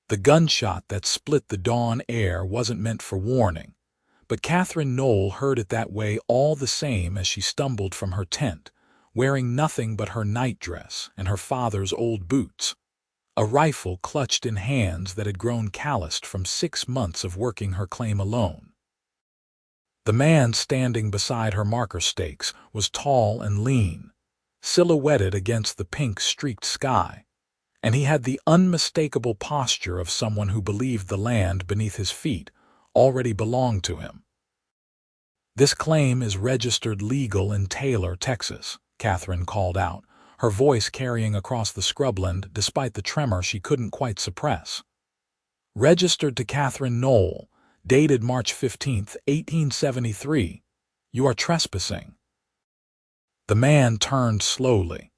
The gunshot that split the dawn air wasn't meant for warning, but Katherine Noelle heard it that way all the same as she stumbled from her tent, wearing nothing but her nightdress and her father's old boots, a rifle clutched in hands that had grown calloused from 6 months of working her claim alone. The man standing beside her marker stakes was tall and lean, silhouetted against the pink-streaked sky, and he had the unmistakable posture of someone who believed the land beneath his feet already belonged to him. "This claim is registered legal in Taylor, Texas," Katherine called out, her voice carrying across the scrubland despite the tremor she couldn't quite suppress. "Registered to Katherine Noelle, dated March 15, 1873. You are trespassing." The man turned slowly,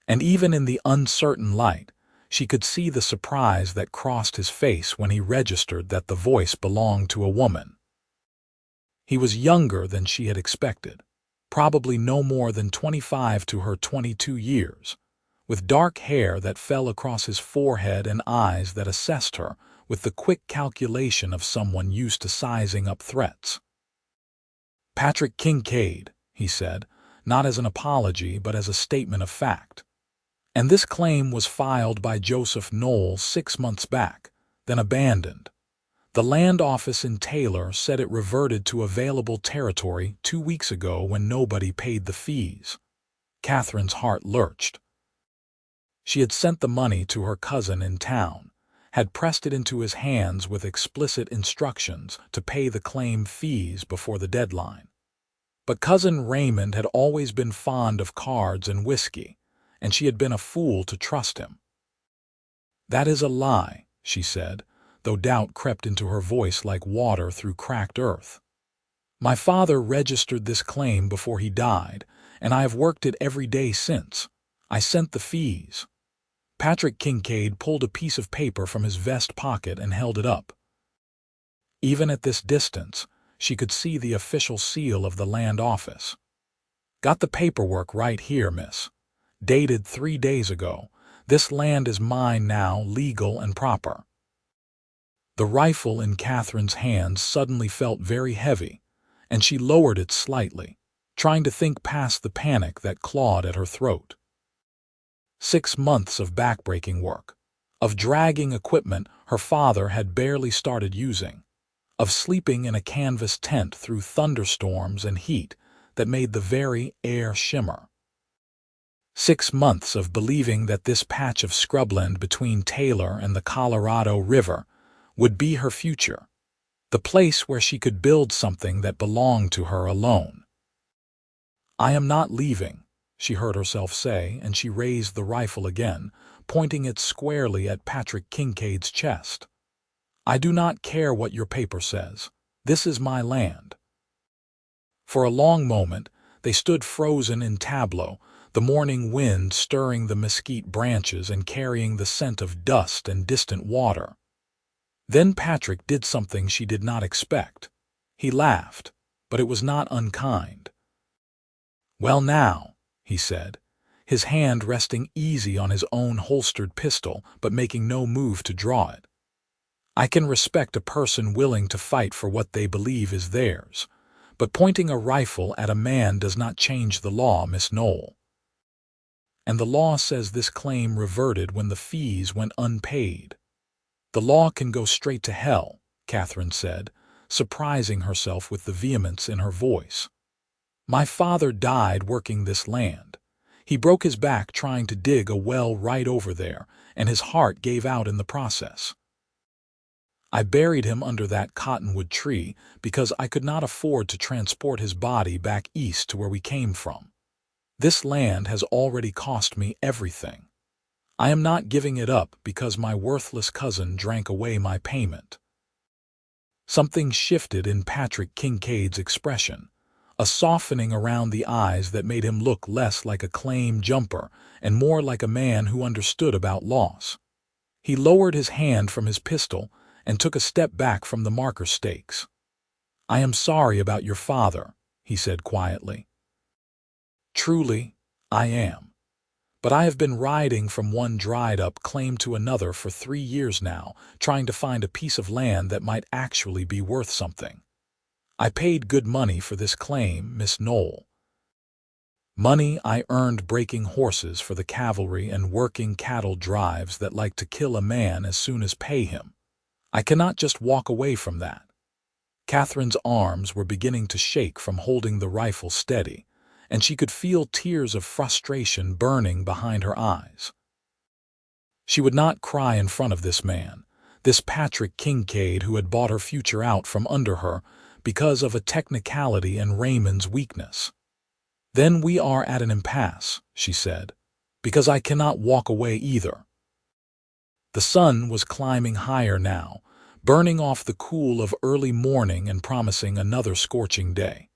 and even in the uncertain light, she could see the surprise that crossed his face when he registered that the voice belonged to a woman. He was younger than she had expected, probably no more than 25 to her 22 years, with dark hair that fell across his forehead and eyes that assessed her with the quick calculation of someone used to sizing up threats. "Patrick Kincaid," he said, not as an apology but as a statement of fact. "And this claim was filed by Joseph Noelle 6 months back, then abandoned. The land office in Taylor said it reverted to available territory 2 weeks ago when nobody paid the fees." Katherine's heart lurched. She had sent the money to her cousin in town, had pressed it into his hands with explicit instructions to pay the claim fees before the deadline. But Cousin Raymond had always been fond of cards and whiskey, and she had been a fool to trust him. "That is a lie," she said, though doubt crept into her voice like water through cracked earth. "My father registered this claim before he died, and I have worked it every day since. I sent the fees." Patrick Kincaid pulled a piece of paper from his vest pocket and held it up. Even at this distance, she could see the official seal of the land office. "Got the paperwork right here, miss. Dated 3 days ago. This land is mine now, legal and proper." The rifle in Katherine's hands suddenly felt very heavy, and she lowered it slightly, trying to think past the panic that clawed at her throat. 6 months of backbreaking work, of dragging equipment her father had barely started using, of sleeping in a canvas tent through thunderstorms and heat that made the very air shimmer. 6 months of believing that this patch of scrubland between Taylor and the Colorado River would be her future, the place where she could build something that belonged to her alone. "I am not leaving," she heard herself say, and she raised the rifle again, pointing it squarely at Patrick Kincaid's chest. "I do not care what your paper says. This is my land." For a long moment, they stood frozen in tableau, the morning wind stirring the mesquite branches and carrying the scent of dust and distant water. Then Patrick did something she did not expect. He laughed, but it was not unkind. "Well now," he said, his hand resting easy on his own holstered pistol but making no move to draw it. "I can respect a person willing to fight for what they believe is theirs, but pointing a rifle at a man does not change the law, Miss Noelle. And the law says this claim reverted when the fees went unpaid." "The law can go straight to hell," Katherine said, surprising herself with the vehemence in her voice. "My father died working this land. He broke his back trying to dig a well right over there, and his heart gave out in the process. I buried him under that cottonwood tree because I could not afford to transport his body back east to where we came from. This land has already cost me everything. I am not giving it up because my worthless cousin drank away my payment." Something shifted in Patrick Kincaid's expression, a softening around the eyes that made him look less like a claim jumper and more like a man who understood about loss. He lowered his hand from his pistol and took a step back from the marker stakes. "I am sorry about your father," he said quietly. "Truly, I am. but I have been riding from one dried-up claim to another for 3 years now, trying to find a piece of land that might actually be worth something. I paid good money for this claim, Miss Noelle. Money I earned breaking horses for the cavalry and working cattle drives that like to kill a man as soon as pay him. I cannot just walk away from that. Catherine's arms were beginning to shake from holding the rifle steady, and she could feel tears of frustration burning behind her eyes. She would not cry in front of this man, this Patrick Kincaid who had bought her future out from under her because of a technicality and Raymond's weakness. "Then we are at an impasse," she said, "because I cannot walk away either." The sun was climbing higher now, burning off the cool of early morning and promising another scorching day.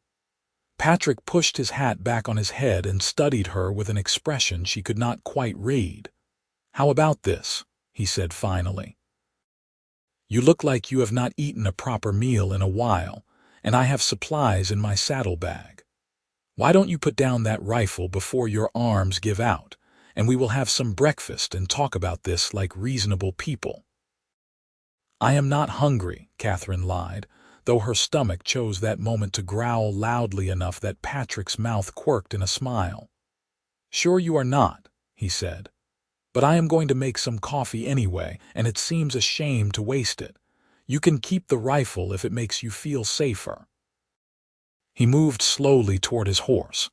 Patrick pushed his hat back on his head and studied her with an expression she could not quite read. "How about this?" he said finally. "You look like you have not eaten a proper meal in a while, and I have supplies in my saddlebag. Why don't you put down that rifle before your arms give out, and we will have some breakfast and talk about this like reasonable people?" "I am not hungry," Katherine lied, though her stomach chose that moment to growl loudly enough that Patrick's mouth quirked in a smile. "Sure you are not," he said, "but I am going to make some coffee anyway, and it seems a shame to waste it. You can keep the rifle if it makes you feel safer." He moved slowly toward his horse,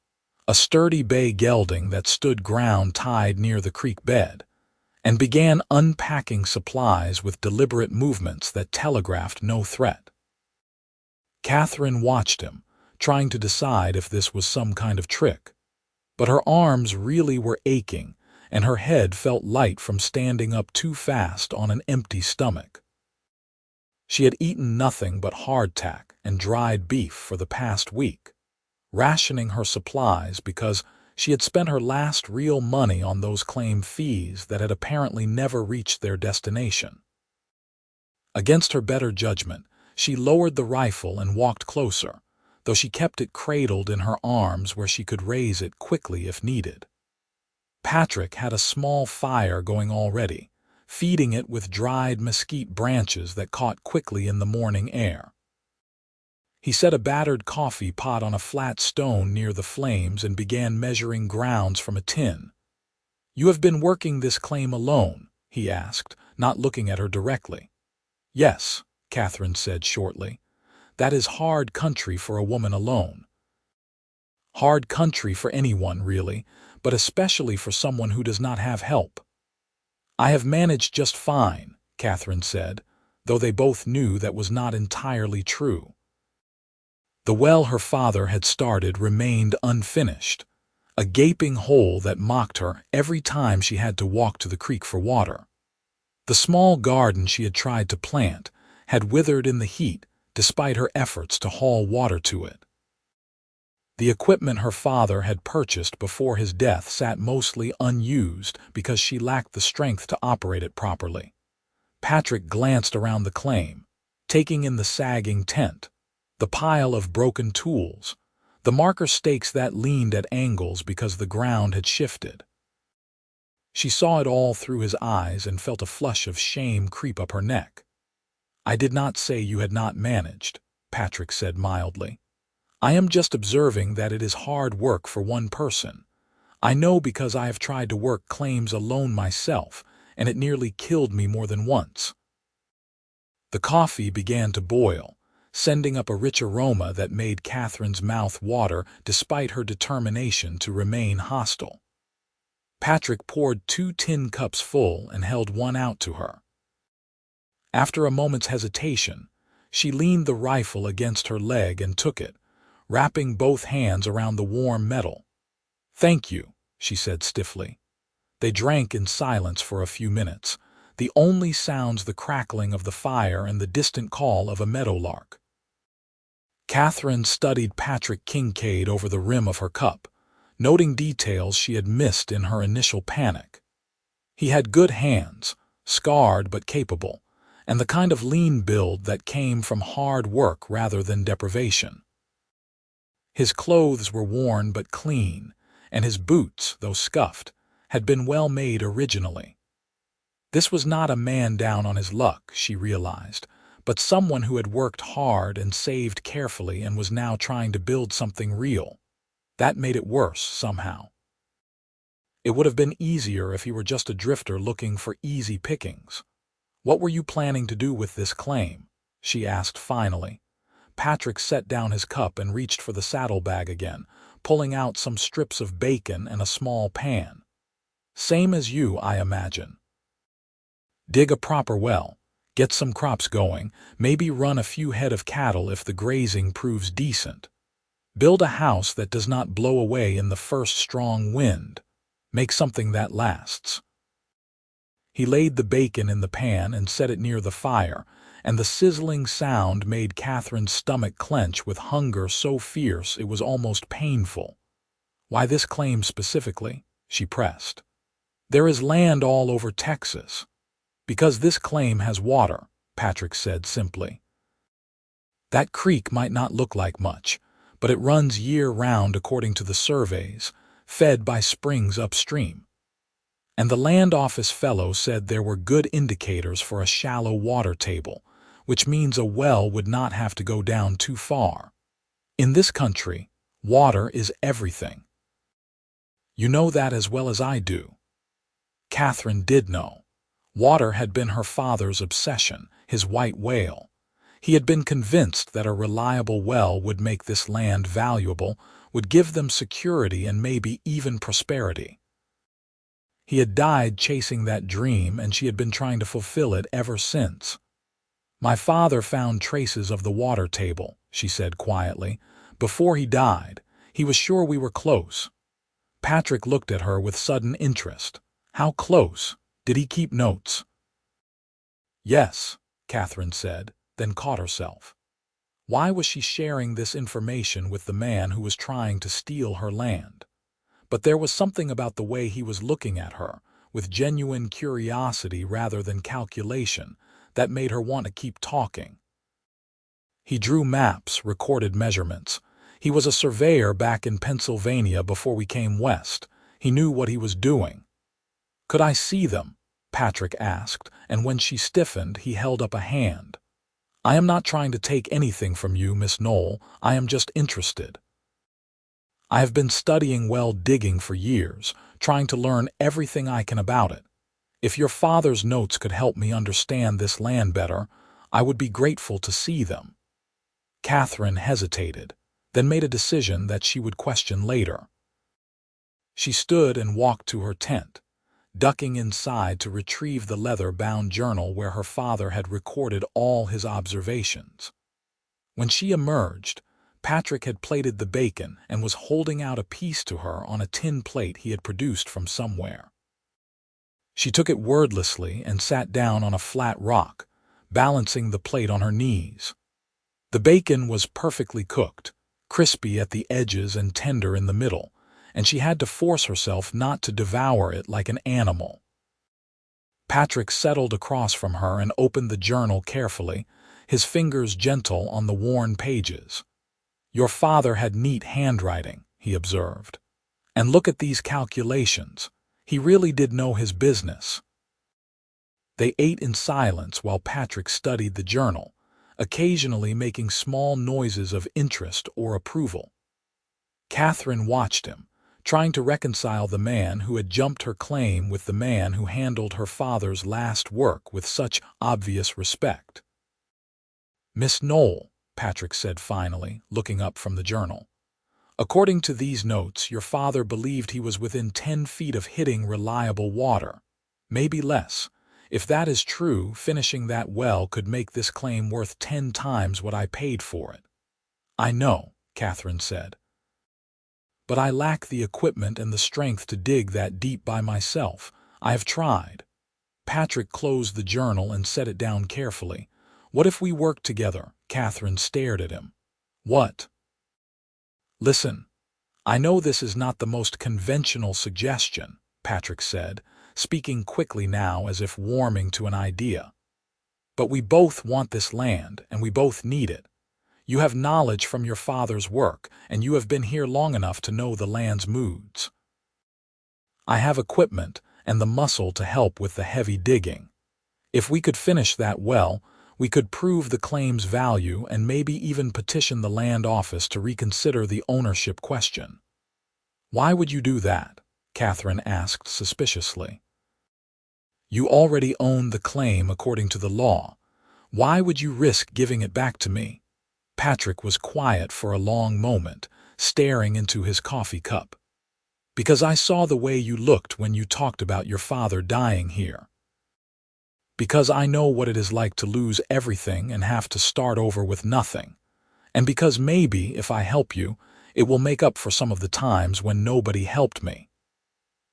a sturdy bay gelding that stood ground tied near the creek bed, and began unpacking supplies with deliberate movements that telegraphed no threat. Katherine watched him, trying to decide if this was some kind of trick, but her arms really were aching, and her head felt light from standing up too fast on an empty stomach. She had eaten nothing but hardtack and dried beef for the past week, rationing her supplies because she had spent her last real money on those claim fees that had apparently never reached their destination. Against her better judgment, she lowered the rifle and walked closer, though she kept it cradled in her arms where she could raise it quickly if needed. Patrick had a small fire going already, feeding it with dried mesquite branches that caught quickly in the morning air. He set a battered coffee pot on a flat stone near the flames and began measuring grounds from a tin. "You have been working this claim alone?" he asked, not looking at her directly. "Yes," Katherine said shortly. "That is hard country for a woman alone." "Hard country for anyone, really, but especially for someone who does not have help." "I have managed just fine," Katherine said, though they both knew that was not entirely true. The well her father had started remained unfinished, a gaping hole that mocked her every time she had to walk to the creek for water. The small garden she had tried to plant had withered in the heat despite her efforts to haul water to it. The equipment her father had purchased before his death sat mostly unused because she lacked the strength to operate it properly. Patrick glanced around the claim, taking in the sagging tent, the pile of broken tools, the marker stakes that leaned at angles because the ground had shifted. She saw it all through his eyes and felt a flush of shame creep up her neck. "I did not say you had not managed," Patrick said mildly. "I am just observing that it is hard work for one person. I know because I have tried to work claims alone myself, and it nearly killed me more than once." The coffee began to boil, sending up a rich aroma that made Katherine's mouth water despite her determination to remain hostile. Patrick poured 2 tin cups full and held one out to her. After a moment's hesitation, she leaned the rifle against her leg and took it, wrapping both hands around the warm metal. "Thank you," she said stiffly. They drank in silence for a few minutes, the only sounds the crackling of the fire and the distant call of a meadowlark. Katherine studied Patrick Kincaid over the rim of her cup, noting details she had missed in her initial panic. He had good hands, scarred but capable, and the kind of lean build that came from hard work rather than deprivation. His clothes were worn but clean, and his boots, though scuffed, had been well made originally. This was not a man down on his luck, she realized, but someone who had worked hard and saved carefully and was now trying to build something real. That made it worse, somehow. It would have been easier if he were just a drifter looking for easy pickings. "What were you planning to do with this claim?" she asked finally. Patrick set down his cup and reached for the saddlebag again, pulling out some strips of bacon and a small pan. "Same as you, I imagine. Dig a proper well, get some crops going, maybe run a few head of cattle if the grazing proves decent. Build a house that does not blow away in the first strong wind. Make something that lasts." He laid the bacon in the pan and set it near the fire, and the sizzling sound made Catherine's stomach clench with hunger so fierce it was almost painful. "Why this claim specifically?" she pressed. "There is land all over Texas." "Because this claim has water," Patrick said simply. "That creek might not look like much, but it runs year-round according to the surveys, fed by springs upstream. And the land office fellow said there were good indicators for a shallow water table, which means a well would not have to go down too far. In this country, water is everything. You know that as well as I do." Katherine did know. Water had been her father's obsession, his white whale. He had been convinced that a reliable well would make this land valuable, would give them security and maybe even prosperity. He had died chasing that dream, and she had been trying to fulfill it ever since. "My father found traces of the water table," she said quietly. "Before he died, he was sure we were close." Patrick looked at her with sudden interest. "How close? Did he keep notes?" "Yes," Katherine said, then caught herself. Why was she sharing this information with the man who was trying to steal her land? But there was something about the way he was looking at her, with genuine curiosity rather than calculation, that made her want to keep talking. "He drew maps, recorded measurements. He was a surveyor back in Pennsylvania before we came west. He knew what he was doing." "Could I see them?" Patrick asked, and when she stiffened, he held up a hand. "I am not trying to take anything from you, Miss Noelle. I am just interested. I have been studying well digging for years, trying to learn everything I can about it. If your father's notes could help me understand this land better, I would be grateful to see them." Katherine hesitated, then made a decision that she would question later. She stood and walked to her tent, ducking inside to retrieve the leather-bound journal where her father had recorded all his observations. When she emerged, Patrick had plated the bacon and was holding out a piece to her on a tin plate he had produced from somewhere. She took it wordlessly and sat down on a flat rock, balancing the plate on her knees. The bacon was perfectly cooked, crispy at the edges and tender in the middle, and she had to force herself not to devour it like an animal. Patrick settled across from her and opened the journal carefully, his fingers gentle on the worn pages. "Your father had neat handwriting," he observed. "And look at these calculations. He really did know his business." They ate in silence while Patrick studied the journal, occasionally making small noises of interest or approval. Katherine watched him, trying to reconcile the man who had jumped her claim with the man who handled her father's last work with such obvious respect. "Miss Noelle," Patrick said finally, looking up from the journal. "According to these notes, your father believed he was within 10 feet of hitting reliable water. Maybe less. If that is true, finishing that well could make this claim worth 10 times what I paid for it." "I know," Katherine said. "But I lack the equipment and the strength to dig that deep by myself. I have tried." Patrick closed the journal and set it down carefully. "What if we worked together?" Katherine stared at him. "What?" "Listen, I know this is not the most conventional suggestion," Patrick said, speaking quickly now as if warming to an idea. "But we both want this land, and we both need it. You have knowledge from your father's work, and you have been here long enough to know the land's moods. I have equipment and the muscle to help with the heavy digging. If we could finish that well, we could prove the claim's value and maybe even petition the land office to reconsider the ownership question." "Why would you do that?" Katherine asked suspiciously. "You already own the claim according to the law. Why would you risk giving it back to me?" Patrick was quiet for a long moment, staring into his coffee cup. "Because I saw the way you looked when you talked about your father dying here. Because I know what it is like to lose everything and have to start over with nothing. And because maybe, if I help you, it will make up for some of the times when nobody helped me."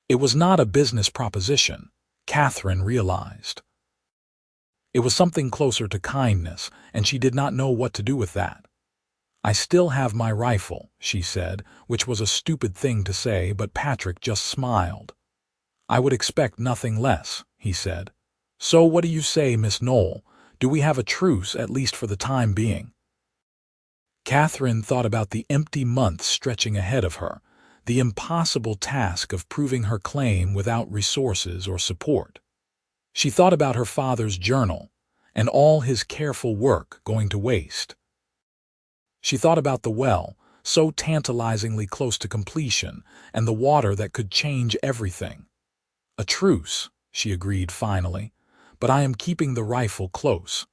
It was not a business proposition, Katherine realized. It was something closer to kindness, and she did not know what to do with that. "I still have my rifle," she said, which was a stupid thing to say, but Patrick just smiled. "I would expect nothing less," he said. "So what do you say, Miss Noelle? Do we have a truce, at least for the time being?" Katherine thought about the empty months stretching ahead of her, the impossible task of proving her claim without resources or support. She thought about her father's journal, and all his careful work going to waste. She thought about the well, so tantalizingly close to completion, and the water that could change everything. "A truce," she agreed finally, "but I am keeping the rifle close."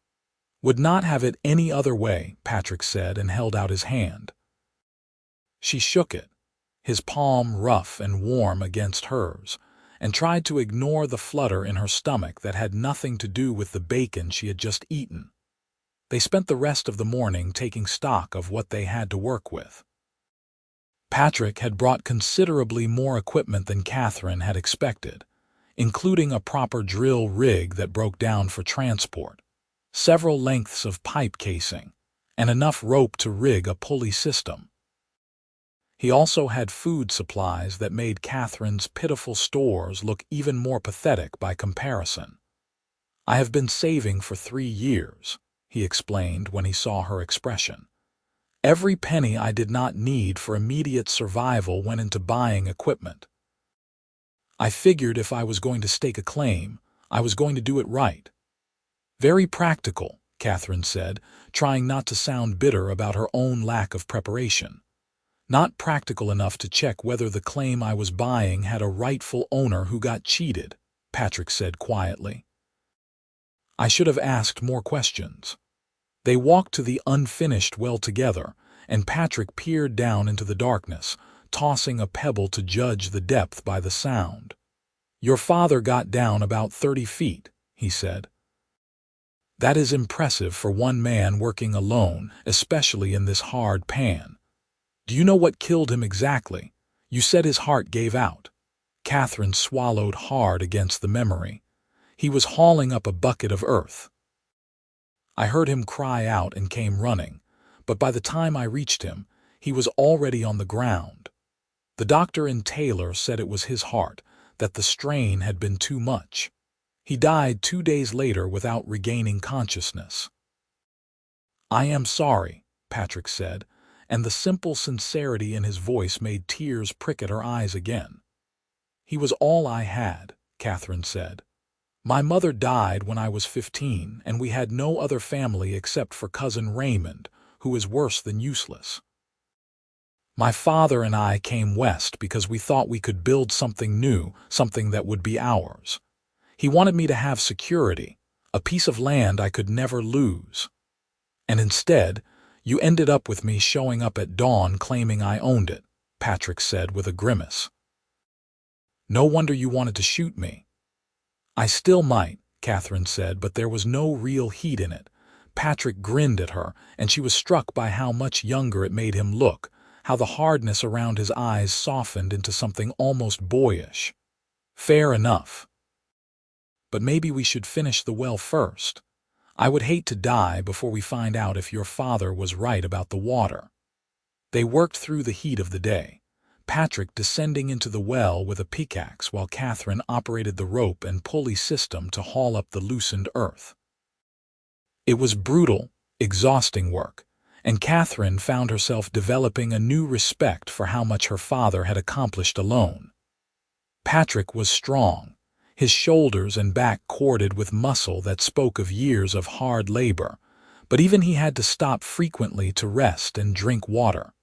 "Would not have it any other way," Patrick said and held out his hand. She shook it, his palm rough and warm against hers, and tried to ignore the flutter in her stomach that had nothing to do with the bacon she had just eaten. They spent the rest of the morning taking stock of what they had to work with. Patrick had brought considerably more equipment than Katherine had expected, including a proper drill rig that broke down for transport, several lengths of pipe casing, and enough rope to rig a pulley system. He also had food supplies that made Katherine's pitiful stores look even more pathetic by comparison. "I have been saving for 3 years," he explained when he saw her expression. "Every penny I did not need for immediate survival went into buying equipment. I figured if I was going to stake a claim, I was going to do it right." "Very practical," Katherine said, trying not to sound bitter about her own lack of preparation. "Not practical enough to check whether the claim I was buying had a rightful owner who got cheated," Patrick said quietly. "I should have asked more questions." They walked to the unfinished well together, and Patrick peered down into the darkness, tossing a pebble to judge the depth by the sound. "Your father got down about 30 feet, he said. "That is impressive for one man working alone, especially in this hard pan. Do you know what killed him exactly? You said his heart gave out." Katherine swallowed hard against the memory. "He was hauling up a bucket of earth. I heard him cry out and came running, but by the time I reached him, he was already on the ground. The doctor and Taylor said it was his heart, that the strain had been too much. He died 2 days later without regaining consciousness." "I am sorry," Patrick said, and the simple sincerity in his voice made tears prick at her eyes again. "He was all I had," Katherine said. "My mother died when I was 15, and we had no other family except for cousin Raymond, who is worse than useless. My father and I came west because we thought we could build something new, something that would be ours. He wanted me to have security, a piece of land I could never lose. And instead, you ended up with me showing up at dawn claiming I owned it," Patrick said with a grimace. "No wonder you wanted to shoot me." "I still might," Katherine said, but there was no real heat in it. Patrick grinned at her, and she was struck by how much younger it made him look, how the hardness around his eyes softened into something almost boyish. "Fair enough. But maybe we should finish the well first. I would hate to die before we find out if your father was right about the water." They worked through the heat of the day, Patrick descending into the well with a pickaxe while Katherine operated the rope and pulley system to haul up the loosened earth. It was brutal, exhausting work, and Katherine found herself developing a new respect for how much her father had accomplished alone. Patrick was strong, his shoulders and back corded with muscle that spoke of years of hard labor, but even he had to stop frequently to rest and drink water.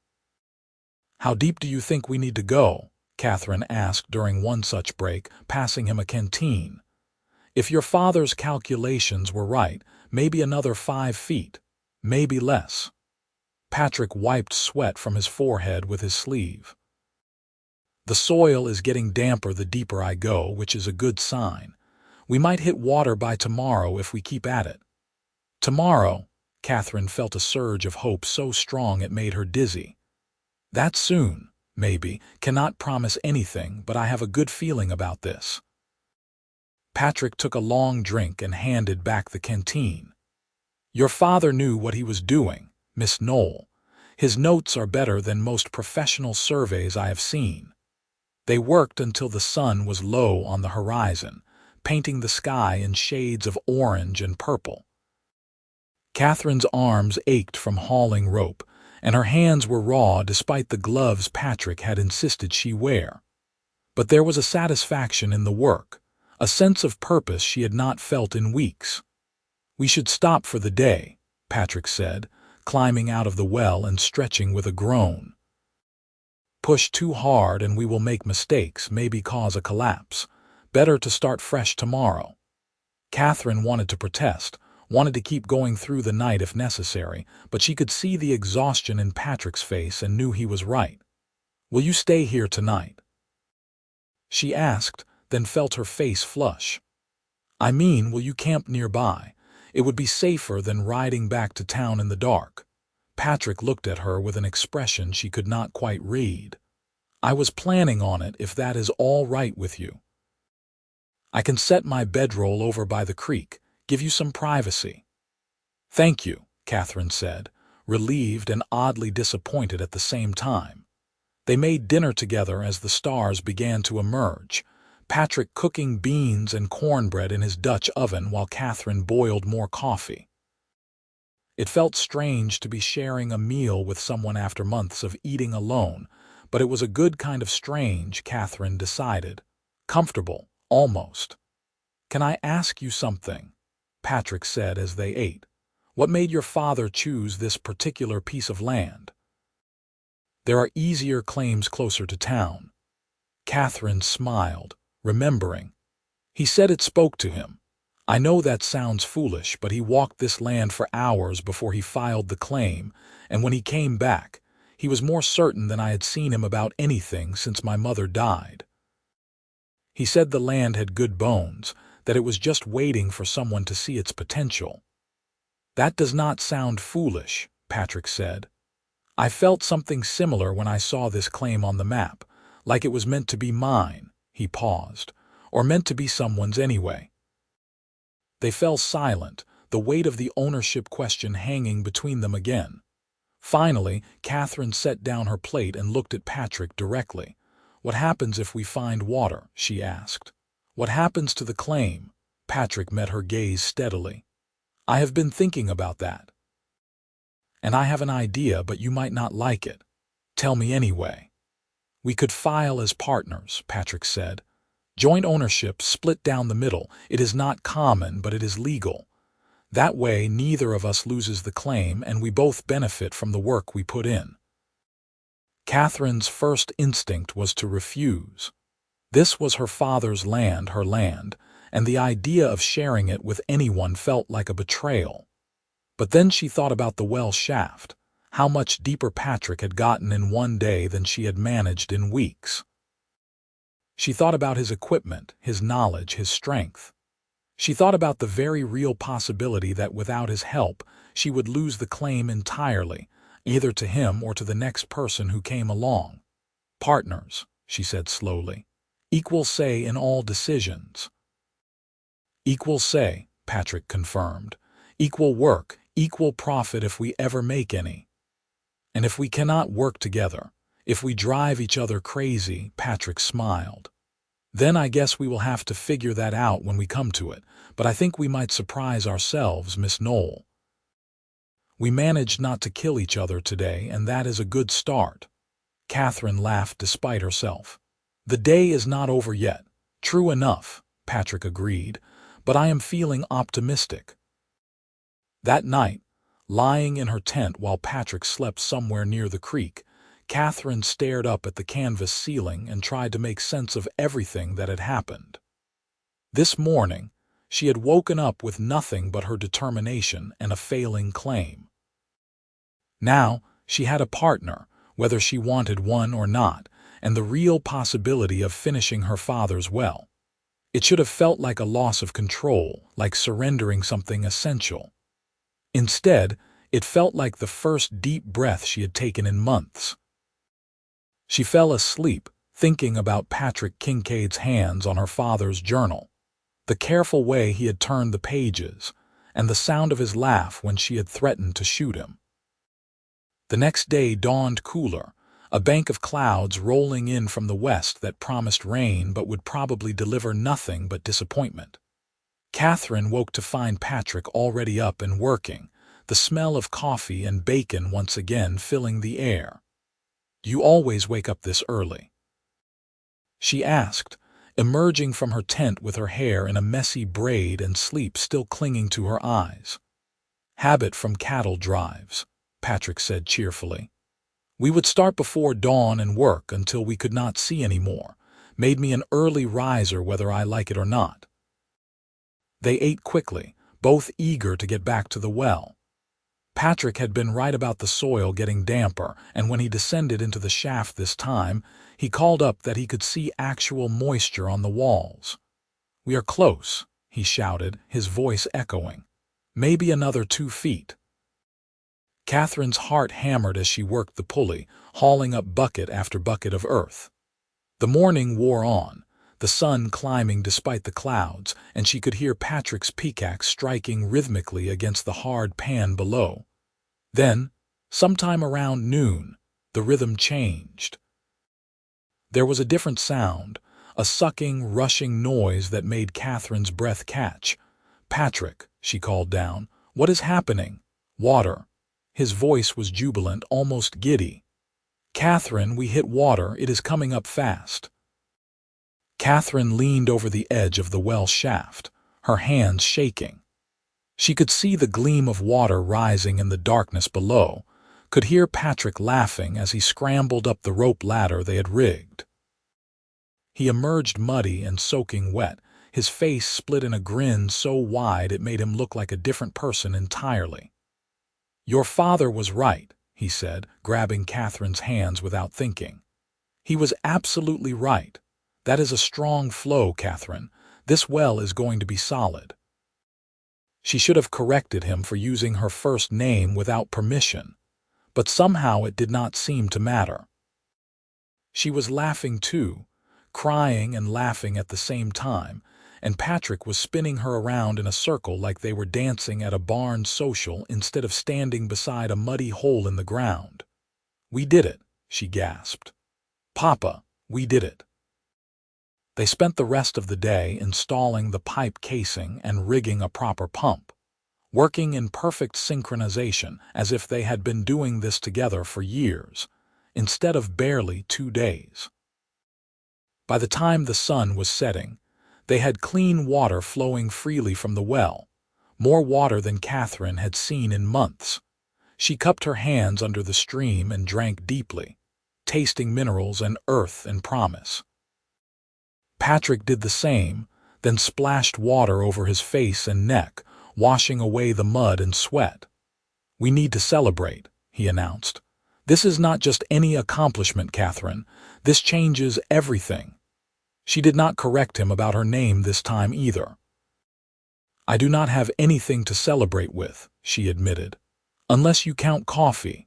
"How deep do you think we need to go?" Katherine asked during one such break, passing him a canteen. "If your father's calculations were right, maybe another 5 feet, maybe less." Patrick wiped sweat from his forehead with his sleeve. "The soil is getting damper the deeper I go, which is a good sign. We might hit water by tomorrow if we keep at it." Tomorrow? Katherine felt a surge of hope so strong it made her dizzy. "That soon, maybe, cannot promise anything, but I have a good feeling about this." Patrick took a long drink and handed back the canteen. "Your father knew what he was doing, Miss Noelle. His notes are better than most professional surveys I have seen. They worked until the sun was low on the horizon, painting the sky in shades of orange and purple." Katherine's arms ached from hauling rope, and her hands were raw despite the gloves Patrick had insisted she wear. But there was a satisfaction in the work, a sense of purpose she had not felt in weeks. "We should stop for the day," Patrick said, climbing out of the well and stretching with a groan. "Push too hard and we will make mistakes, maybe cause a collapse. Better to start fresh tomorrow." Katherine wanted to protest, wanted to keep going through the night if necessary, but she could see the exhaustion in Patrick's face and knew he was right. "Will you stay here tonight?" she asked, then felt her face flush. "I mean, will you camp nearby? It would be safer than riding back to town in the dark." Patrick looked at her with an expression she could not quite read. "I was planning on it, if that is all right with you. I can set my bedroll over by the creek, give you some privacy." "Thank you," Katherine said, relieved and oddly disappointed at the same time. They made dinner together as the stars began to emerge, Patrick cooking beans and cornbread in his Dutch oven while Katherine boiled more coffee. It felt strange to be sharing a meal with someone after months of eating alone, but it was a good kind of strange, Katherine decided. Comfortable, almost. "Can I ask you something?" Patrick said as they ate. "What made your father choose this particular piece of land?" "There are easier claims closer to town." Katherine smiled, remembering. "He said it spoke to him. I know that sounds foolish, but he walked this land for hours before he filed the claim, and when he came back, he was more certain than I had seen him about anything since my mother died. He said the land had good bones, that it was just waiting for someone to see its potential." "That does not sound foolish," Patrick said. "I felt something similar when I saw this claim on the map, like it was meant to be mine." He paused. "Or meant to be someone's anyway." They fell silent, the weight of the ownership question hanging between them again. Finally, Katherine set down her plate and looked at Patrick directly. "What happens if we find water?" she asked. "What happens to the claim?" Patrick met her gaze steadily. "I have been thinking about that. And I have an idea, but you might not like it. Tell me anyway." "We could file as partners," Patrick said. "Joint ownership, split down the middle. It is not common, but it is legal. That way, neither of us loses the claim, and we both benefit from the work we put in." Katherine's first instinct was to refuse. This was her father's land, her land, and the idea of sharing it with anyone felt like a betrayal. But then she thought about the well shaft, how much deeper Patrick had gotten in one day than she had managed in weeks. She thought about his equipment, his knowledge, his strength. She thought about the very real possibility that without his help, she would lose the claim entirely, either to him or to the next person who came along. "Partners," she said slowly. "Equal say in all decisions." "Equal say," Patrick confirmed. "Equal work, equal profit if we ever make any. And if we cannot work together, if we drive each other crazy," Patrick smiled. "Then I guess we will have to figure that out when we come to it, but I think we might surprise ourselves, Miss Noelle. We managed not to kill each other today, and that is a good start." Katherine laughed despite herself. The day is not over yet. True enough, Patrick agreed, but I am feeling optimistic. That night, lying in her tent while Patrick slept somewhere near the creek, Katherine stared up at the canvas ceiling and tried to make sense of everything that had happened. This morning, she had woken up with nothing but her determination and a failing claim. Now, she had a partner, whether she wanted one or not, and the real possibility of finishing her father's well. It should have felt like a loss of control, like surrendering something essential. Instead, it felt like the first deep breath she had taken in months. She fell asleep, thinking about Patrick Kincaid's hands on her father's journal, the careful way he had turned the pages, and the sound of his laugh when she had threatened to shoot him. The next day dawned cooler, a bank of clouds rolling in from the west that promised rain but would probably deliver nothing but disappointment. Katherine woke to find Patrick already up and working, the smell of coffee and bacon once again filling the air. "You always wake up this early?" she asked, emerging from her tent with her hair in a messy braid and sleep still clinging to her eyes. "Habit from cattle drives," Patrick said cheerfully. "We would start before dawn and work until we could not see any more. Made me an early riser whether I like it or not." They ate quickly, both eager to get back to the well. Patrick had been right about the soil getting damper, and when he descended into the shaft this time, he called up that he could see actual moisture on the walls. "We are close," he shouted, his voice echoing. "Maybe another 2 feet." Katherine's heart hammered as she worked the pulley, hauling up bucket after bucket of earth. The morning wore on, the sun climbing despite the clouds, and she could hear Patrick's pickaxe striking rhythmically against the hard pan below. Then, sometime around noon, the rhythm changed. There was a different sound, a sucking, rushing noise that made Katherine's breath catch. "Patrick," she called down, "what is happening?" "Water." His voice was jubilant, almost giddy. "Katherine, we hit water. It is coming up fast." Katherine leaned over the edge of the well shaft, her hands shaking. She could see the gleam of water rising in the darkness below, could hear Patrick laughing as he scrambled up the rope ladder they had rigged. He emerged muddy and soaking wet, his face split in a grin so wide it made him look like a different person entirely. "Your father was right," he said, grabbing Katherine's hands without thinking. "He was absolutely right. That is a strong flow, Katherine. This well is going to be solid." She should have corrected him for using her first name without permission, but somehow it did not seem to matter. She was laughing too, crying and laughing at the same time, and Patrick was spinning her around in a circle like they were dancing at a barn social instead of standing beside a muddy hole in the ground. "We did it," she gasped. "Papa, we did it." They spent the rest of the day installing the pipe casing and rigging a proper pump, working in perfect synchronization as if they had been doing this together for years, instead of barely 2 days. By the time the sun was setting, they had clean water flowing freely from the well, more water than Katherine had seen in months. She cupped her hands under the stream and drank deeply, tasting minerals and earth and promise. Patrick did the same, then splashed water over his face and neck, washing away the mud and sweat. "We need to celebrate," he announced. "This is not just any accomplishment, Katherine. This changes everything." She did not correct him about her name this time either. "I do not have anything to celebrate with," she admitted, "unless you count coffee."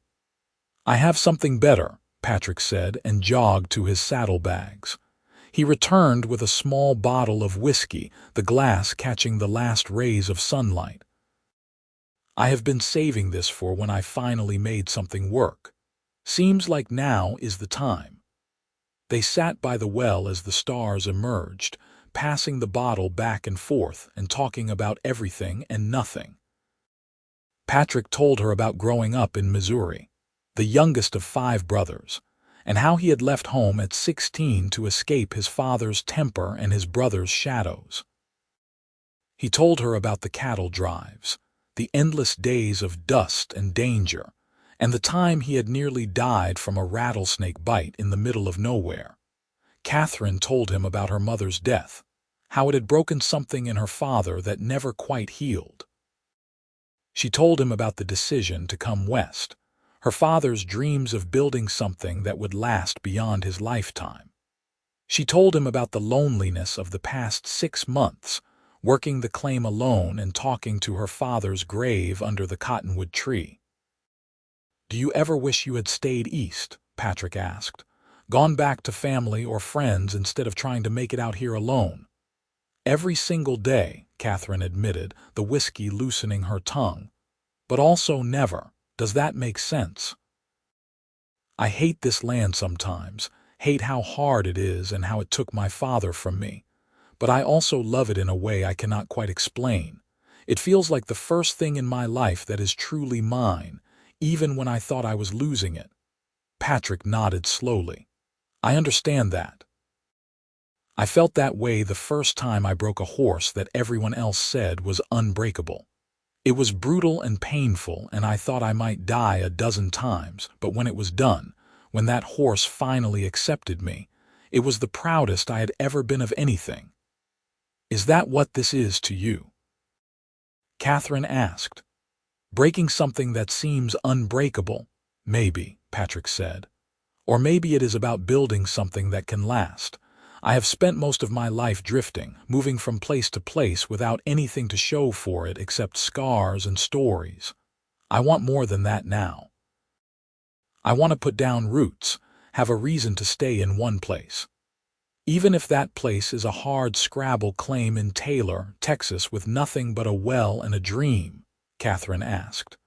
"I have something better," Patrick said and jogged to his saddlebags. He returned with a small bottle of whiskey, the glass catching the last rays of sunlight. "I have been saving this for when I finally made something work. Seems like now is the time." They sat by the well as the stars emerged, passing the bottle back and forth and talking about everything and nothing. Patrick told her about growing up in Missouri, the youngest of 5 brothers, and how he had left home at 16 to escape his father's temper and his brother's shadows. He told her about the cattle drives, the endless days of dust and danger, and the time he had nearly died from a rattlesnake bite in the middle of nowhere. Katherine told him about her mother's death, how it had broken something in her father that never quite healed. She told him about the decision to come west, her father's dreams of building something that would last beyond his lifetime. She told him about the loneliness of the past 6 months, working the claim alone and talking to her father's grave under the cottonwood tree. "Do you ever wish you had stayed east?" Patrick asked. "Gone back to family or friends instead of trying to make it out here alone?" "Every single day," Katherine admitted, the whiskey loosening her tongue. "But also never. Does that make sense? I hate this land sometimes, hate how hard it is and how it took my father from me. But I also love it in a way I cannot quite explain. It feels like the first thing in my life that is truly mine, even when I thought I was losing it." Patrick nodded slowly. "I understand that. I felt that way the first time I broke a horse that everyone else said was unbreakable. It was brutal and painful, and I thought I might die a dozen times, but when it was done, when that horse finally accepted me, it was the proudest I had ever been of anything." "Is that what this is to you?" Katherine asked. "Breaking something that seems unbreakable? Maybe," Patrick said. "Or maybe it is about building something that can last. I have spent most of my life drifting, moving from place to place without anything to show for it except scars and stories. I want more than that now. I want to put down roots, have a reason to stay in one place. Even if that place is a hard scrabble claim in Taylor, Texas with nothing but a well and a dream," Katherine asked.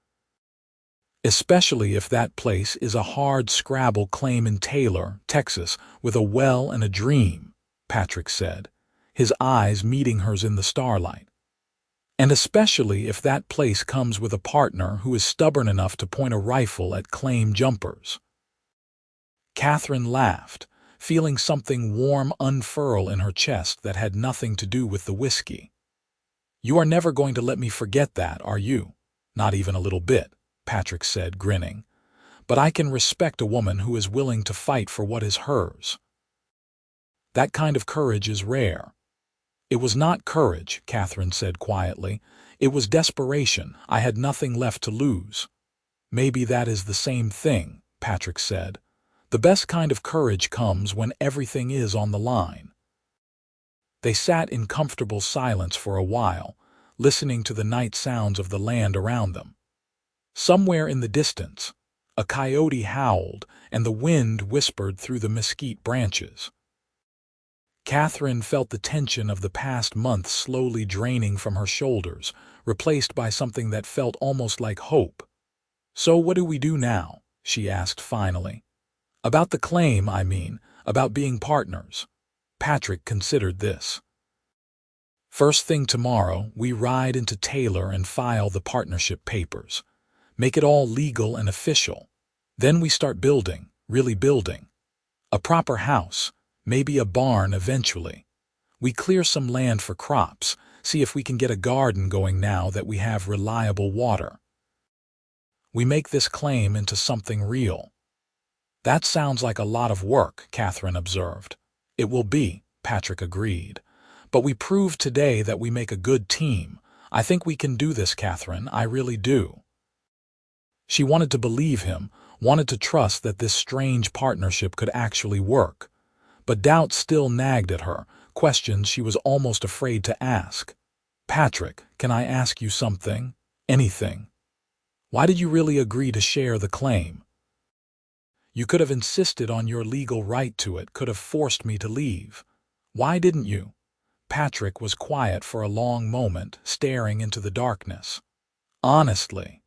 "Especially if that place is a hard scrabble claim in Taylor, Texas with a well and a dream," Patrick said, his eyes meeting hers in the starlight. "And especially if that place comes with a partner who is stubborn enough to point a rifle at claim jumpers." Katherine laughed, feeling something warm unfurl in her chest that had nothing to do with the whiskey. "You are never going to let me forget that, are you?" "Not even a little bit," Patrick said, grinning. "But I can respect a woman who is willing to fight for what is hers. That kind of courage is rare." "It was not courage," Katherine said quietly. "It was desperation. I had nothing left to lose." "Maybe that is the same thing," Patrick said. "The best kind of courage comes when everything is on the line." They sat in comfortable silence for a while, listening to the night sounds of the land around them. Somewhere in the distance, a coyote howled and the wind whispered through the mesquite branches. Katherine felt the tension of the past month slowly draining from her shoulders, replaced by something that felt almost like hope. "So what do we do now?" she asked finally. "About the claim, I mean, about being partners." Patrick considered this. "First thing tomorrow, we ride into Taylor and file the partnership papers. Make it all legal and official. Then we start building, really building. A proper house, maybe a barn eventually. We clear some land for crops, see if we can get a garden going now that we have reliable water. We make this claim into something real." "That sounds like a lot of work," Katherine observed. "It will be," Patrick agreed. "But we proved today that we make a good team. I think we can do this, Katherine, I really do." She wanted to believe him, wanted to trust that this strange partnership could actually work. But doubt still nagged at her, questions she was almost afraid to ask. "Patrick, can I ask you something? Anything? Why did you really agree to share the claim? You could have insisted on your legal right to it, could have forced me to leave. Why didn't you?" Patrick was quiet for a long moment, staring into the darkness. "Honestly.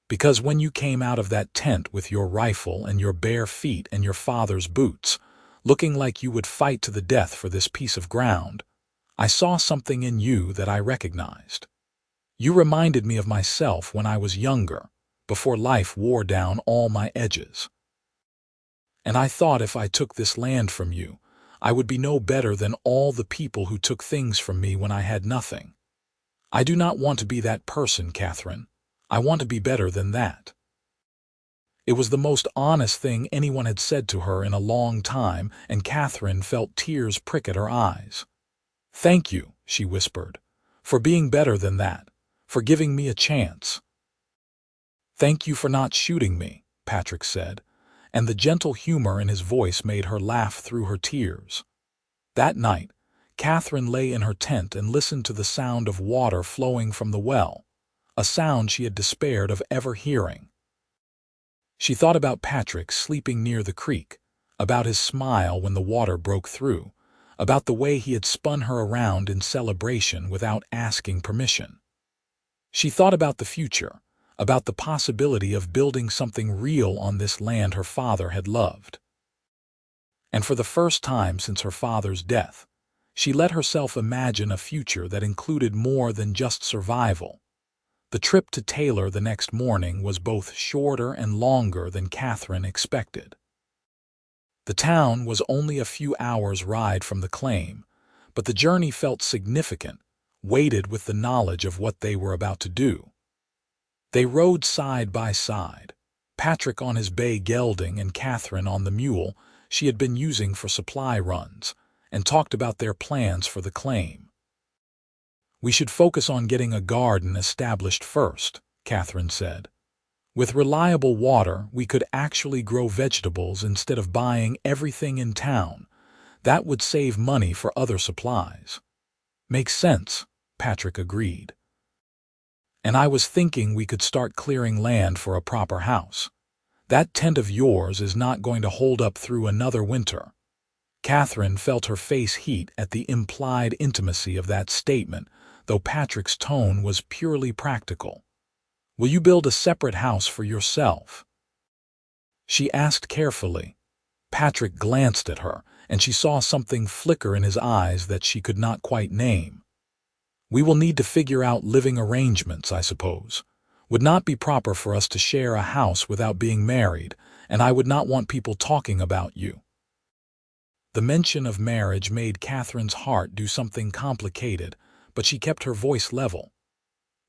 Because when you came out of that tent with your rifle and your bare feet and your father's boots, looking like you would fight to the death for this piece of ground, I saw something in you that I recognized. You reminded me of myself when I was younger, before life wore down all my edges." And I thought if I took this land from you, I would be no better than all the people who took things from me when I had nothing. I do not want to be that person, Katherine. I want to be better than that." It was the most honest thing anyone had said to her in a long time, and Katherine felt tears prick at her eyes. "Thank you," she whispered, "for being better than that, for giving me a chance." "Thank you for not shooting me," Patrick said, and the gentle humor in his voice made her laugh through her tears. That night, Katherine lay in her tent and listened to the sound of water flowing from the well, a sound she had despaired of ever hearing. She thought about Patrick sleeping near the creek, about his smile when the water broke through, about the way he had spun her around in celebration without asking permission. She thought about the future, about the possibility of building something real on this land her father had loved. And for the first time since her father's death, she let herself imagine a future that included more than just survival. The trip to Taylor the next morning was both shorter and longer than Katherine expected. The town was only a few hours' ride from the claim, but the journey felt significant, weighted with the knowledge of what they were about to do. They rode side by side, Patrick on his bay gelding and Katherine on the mule she had been using for supply runs, and talked about their plans for the claim. "We should focus on getting a garden established first," Katherine said. "With reliable water, we could actually grow vegetables instead of buying everything in town. That would save money for other supplies." "Makes sense," Patrick agreed. "And I was thinking we could start clearing land for a proper house. That tent of yours is not going to hold up through another winter." Katherine felt her face heat at the implied intimacy of that statement, though Patrick's tone was purely practical. "Will you build a separate house for yourself?" she asked carefully. Patrick glanced at her, and she saw something flicker in his eyes that she could not quite name. "We will need to figure out living arrangements, I suppose. Would not be proper for us to share a house without being married, and I would not want people talking about you." The mention of marriage made Katherine's heart do something complicated, but she kept her voice level.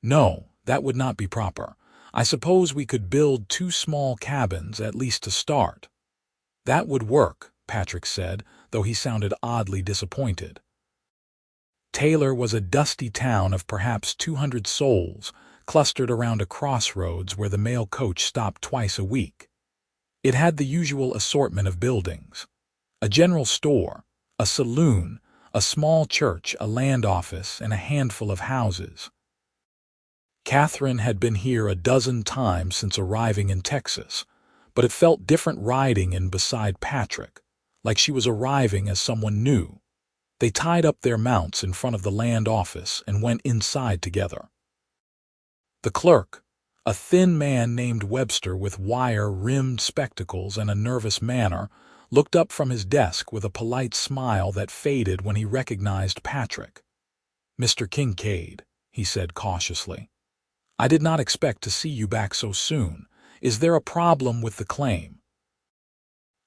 "No, that would not be proper. I suppose we could build 2 small cabins, at least to start." "That would work," Patrick said, though he sounded oddly disappointed. Taylor was a dusty town of perhaps 200 souls, clustered around a crossroads where the mail coach stopped twice a week. It had the usual assortment of buildings: a general store, a saloon, a small church, a land office, and a handful of houses. Katherine had been here a dozen times since arriving in Texas, but it felt different riding in beside Patrick, like she was arriving as someone new. They tied up their mounts in front of the land office and went inside together. The clerk, a thin man named Webster with wire-rimmed spectacles and a nervous manner, looked up from his desk with a polite smile that faded when he recognized Patrick. "Mr. Kincaid," he said cautiously, "I did not expect to see you back so soon. Is there a problem with the claim?"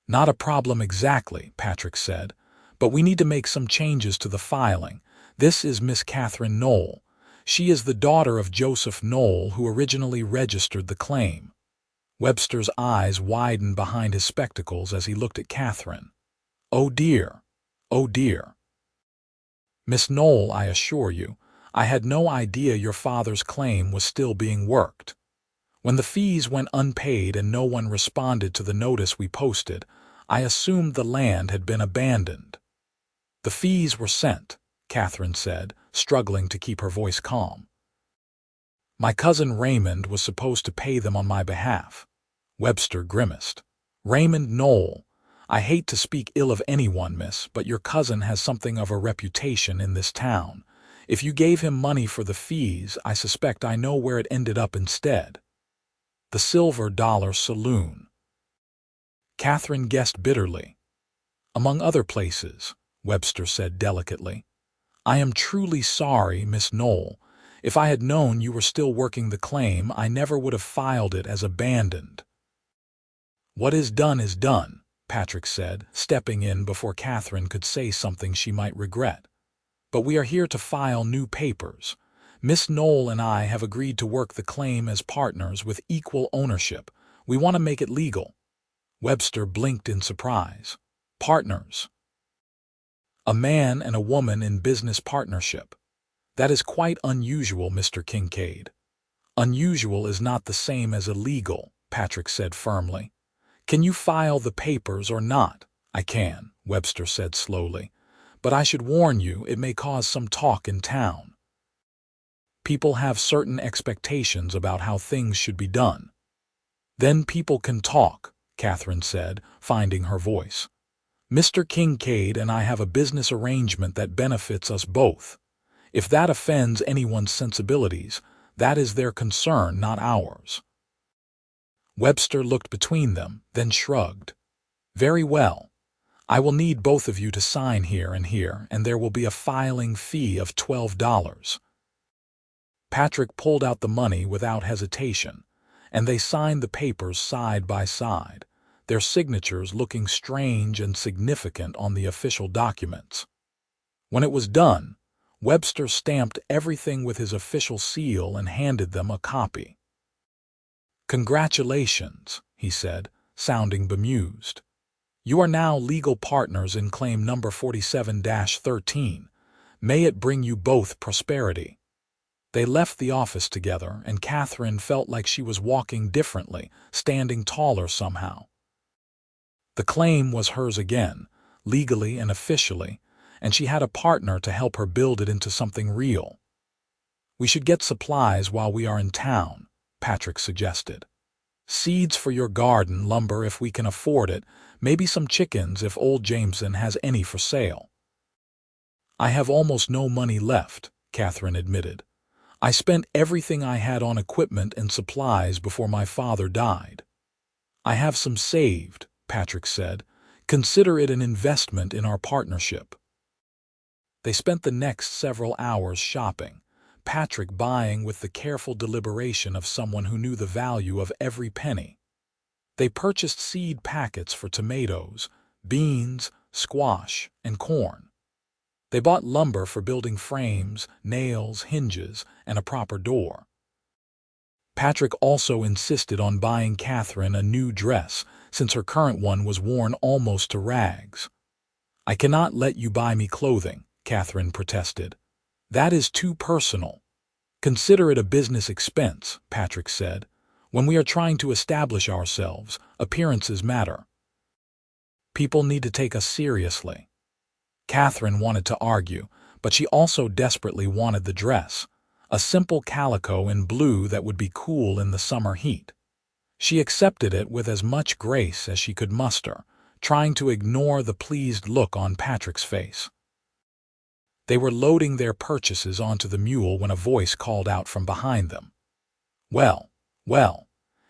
"Not a problem exactly," Patrick said, "but we need to make some changes to the filing. This is Miss Katherine Noelle. She is the daughter of Joseph Noelle, who originally registered the claim." Webster's eyes widened behind his spectacles as he looked at Katherine. "Oh dear, oh dear." "Miss Noelle, I assure you, I had no idea your father's claim was still being worked. When the fees went unpaid and no one responded to the notice we posted, I assumed the land had been abandoned." "The fees were sent," Katherine said, struggling to keep her voice calm. "My cousin Raymond was supposed to pay them on my behalf." Webster grimaced. "Raymond Noelle. I hate to speak ill of anyone, miss, but your cousin has something of a reputation in this town. If you gave him money for the fees, I suspect I know where it ended up instead." "The Silver Dollar Saloon." Katherine guessed bitterly. "Among other places," Webster said delicately. "I am truly sorry, Miss Noelle. If I had known you were still working the claim, I never would have filed it as abandoned." "What is done is done," Patrick said, stepping in before Katherine could say something she might regret. "But we are here to file new papers. Miss Noelle and I have agreed to work the claim as partners with equal ownership. We want to make it legal." Webster blinked in surprise. "Partners? A man and a woman in business partnership? That is quite unusual, Mr. Kincaid." "Unusual is not the same as illegal," Patrick said firmly. "Can you file the papers or not?" "I can," Webster said slowly. "But I should warn you, it may cause some talk in town. People have certain expectations about how things should be done." "Then people can talk," Katherine said, finding her voice. "Mr. Kincaid and I have a business arrangement that benefits us both. If that offends anyone's sensibilities, that is their concern, not ours." Webster looked between them, then shrugged. "Very well. I will need both of you to sign here, and there will be a filing fee of $12. Patrick pulled out the money without hesitation, and they signed the papers side by side, their signatures looking strange and significant on the official documents. When it was done, Webster stamped everything with his official seal and handed them a copy. "Congratulations," he said, sounding bemused. "You are now legal partners in claim number 47-13. May it bring you both prosperity." They left the office together, and Katherine felt like she was walking differently, standing taller somehow. The claim was hers again, legally and officially, and she had a partner to help her build it into something real. "We should get supplies while we are in town," Patrick suggested. "Seeds for your garden, lumber if we can afford it, maybe some chickens if old Jameson has any for sale." "I have almost no money left," Katherine admitted. "I spent everything I had on equipment and supplies before my father died." "I have some saved," Patrick said. "Consider it an investment in our partnership." They spent the next several hours shopping, Patrick buying with the careful deliberation of someone who knew the value of every penny. They purchased seed packets for tomatoes, beans, squash, and corn. They bought lumber for building frames, nails, hinges, and a proper door. Patrick also insisted on buying Katherine a new dress, since her current one was worn almost to rags. "I cannot let you buy me clothing," Katherine protested. "That is too personal." "Consider it a business expense," Patrick said. "When we are trying to establish ourselves, appearances matter. People need to take us seriously." Katherine wanted to argue, but she also desperately wanted the dress, a simple calico in blue that would be cool in the summer heat. She accepted it with as much grace as she could muster, trying to ignore the pleased look on Patrick's face. They were loading their purchases onto the mule when a voice called out from behind them. "Well, well,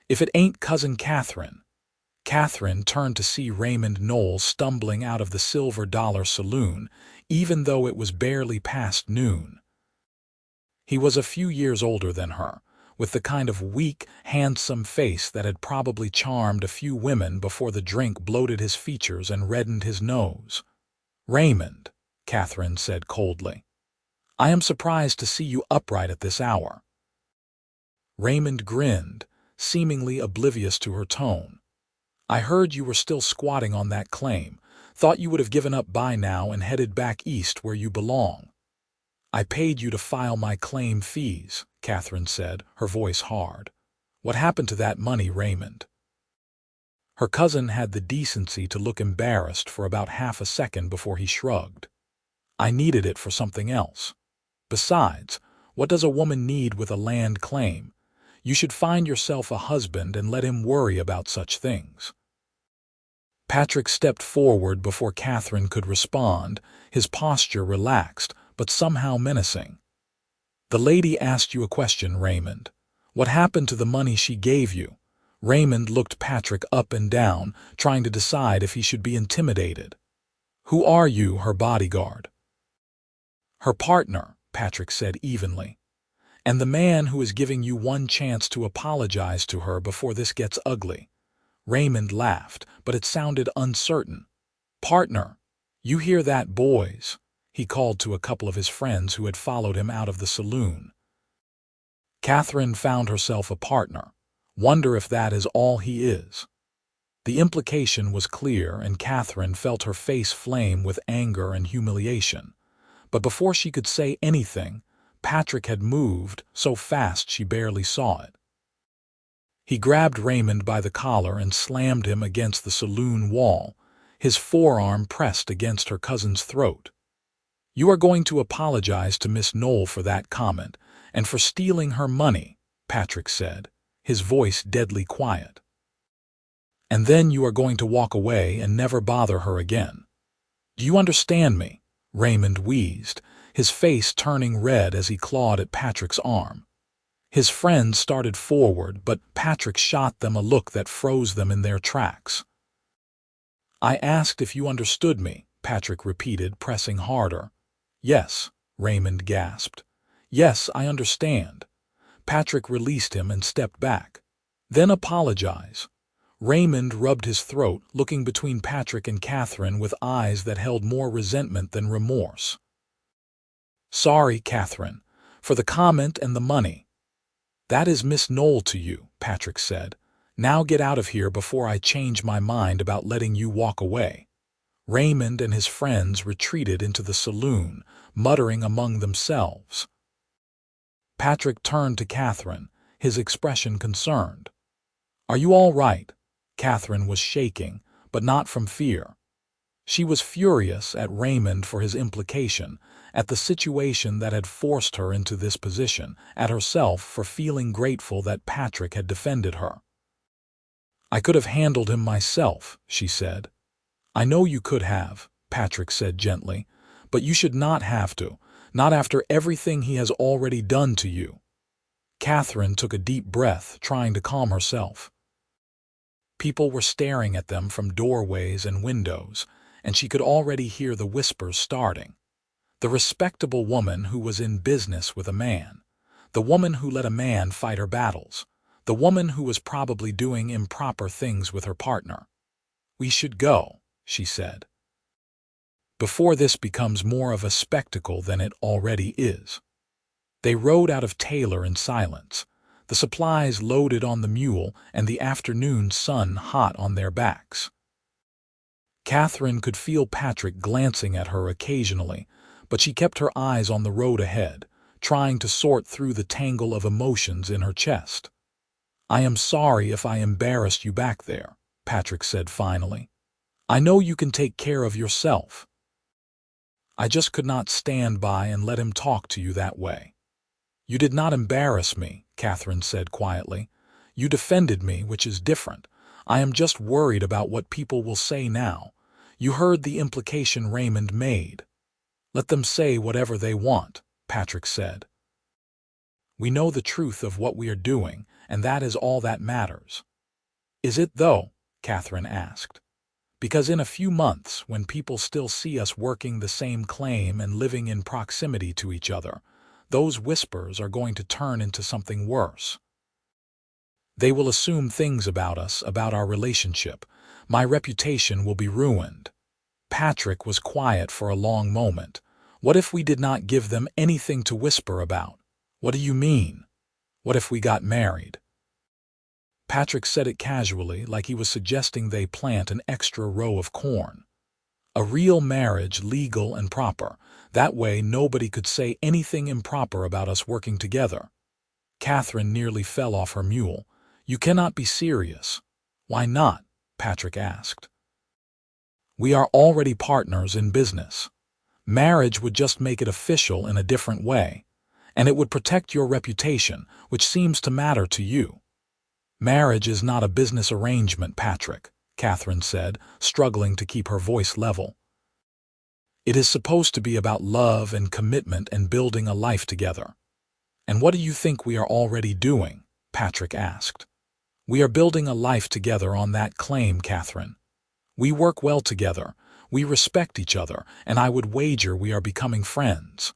if it ain't Cousin Katherine." Katherine turned to see Raymond Noelle stumbling out of the Silver Dollar Saloon, even though it was barely past noon. He was a few years older than her, with the kind of weak, handsome face that had probably charmed a few women before the drink bloated his features and reddened his nose. "Raymond," Katherine said coldly, "I am surprised to see you upright at this hour." Raymond grinned, seemingly oblivious to her tone. "I heard you were still squatting on that claim. Thought you would have given up by now and headed back east where you belong." "I paid you to file my claim fees," Katherine said, her voice hard. "What happened to that money, Raymond?" Her cousin had the decency to look embarrassed for about half a second before he shrugged. "I needed it for something else. Besides, what does a woman need with a land claim? You should find yourself a husband and let him worry about such things." Patrick stepped forward before Katherine could respond, his posture relaxed, but somehow menacing. "The lady asked you a question, Raymond. What happened to the money she gave you?" Raymond looked Patrick up and down, trying to decide if he should be intimidated. "Who are you, her bodyguard?" "Her partner," Patrick said evenly. "And the man who is giving you one chance to apologize to her before this gets ugly." Raymond laughed, but it sounded uncertain. "Partner, you hear that, boys?" he called to a couple of his friends who had followed him out of the saloon. Katherine found herself a partner. Wonder if that is all he is. The implication was clear, and Katherine felt her face flame with anger and humiliation. But before she could say anything, Patrick had moved so fast she barely saw it. He grabbed Raymond by the collar and slammed him against the saloon wall, his forearm pressed against her cousin's throat. "You are going to apologize to Miss Noelle for that comment, and for stealing her money," Patrick said, his voice deadly quiet. "And then you are going to walk away and never bother her again. Do you understand me?" Raymond wheezed, his face turning red as he clawed at Patrick's arm. His friends started forward, but Patrick shot them a look that froze them in their tracks. "I asked if you understood me," Patrick repeated, pressing harder. "Yes," Raymond gasped. "Yes, I understand." Patrick released him and stepped back. "Then apologize." Raymond rubbed his throat, looking between Patrick and Katherine with eyes that held more resentment than remorse. "Sorry, Katherine, for the comment and the money." "That is Miss Noelle to you," Patrick said. "Now get out of here before I change my mind about letting you walk away." Raymond and his friends retreated into the saloon, muttering among themselves. Patrick turned to Katherine, his expression concerned. "Are you all right?" Katherine was shaking, but not from fear. She was furious at Raymond for his implication, at the situation that had forced her into this position, at herself for feeling grateful that Patrick had defended her. "I could have handled him myself," she said. "I know you could have," Patrick said gently, "but you should not have to, not after everything he has already done to you." Katherine took a deep breath, trying to calm herself. People were staring at them from doorways and windows, and she could already hear the whispers starting. The respectable woman who was in business with a man. The woman who let a man fight her battles. The woman who was probably doing improper things with her partner. "We should go," she said, "before this becomes more of a spectacle than it already is." They rode out of Taylor in silence, the supplies loaded on the mule and the afternoon sun hot on their backs. Katherine could feel Patrick glancing at her occasionally, but she kept her eyes on the road ahead, trying to sort through the tangle of emotions in her chest. "I am sorry if I embarrassed you back there," Patrick said finally. "I know you can take care of yourself. I just could not stand by and let him talk to you that way." "You did not embarrass me," Katherine said quietly. "You defended me, which is different. I am just worried about what people will say now. You heard the implication Raymond made." "Let them say whatever they want," Patrick said. "We know the truth of what we are doing, and that is all that matters." "Is it, though?" Katherine asked. "Because in a few months, when people still see us working the same claim and living in proximity to each other, those whispers are going to turn into something worse. They will assume things about us, about our relationship. My reputation will be ruined." Patrick was quiet for a long moment. "What if we did not give them anything to whisper about?" "What do you mean?" "What if we got married?" Patrick said it casually, like he was suggesting they plant an extra row of corn. "A real marriage, legal and proper. That way nobody could say anything improper about us working together." Katherine nearly fell off her mule. "You cannot be serious." "Why not?" Patrick asked. "We are already partners in business. Marriage would just make it official in a different way, and it would protect your reputation, which seems to matter to you." "Marriage is not a business arrangement, Patrick," Katherine said, struggling to keep her voice level. "It is supposed to be about love and commitment and building a life together." "And what do you think we are already doing?" Patrick asked. "We are building a life together on that claim, Katherine. We work well together, we respect each other, and I would wager we are becoming friends."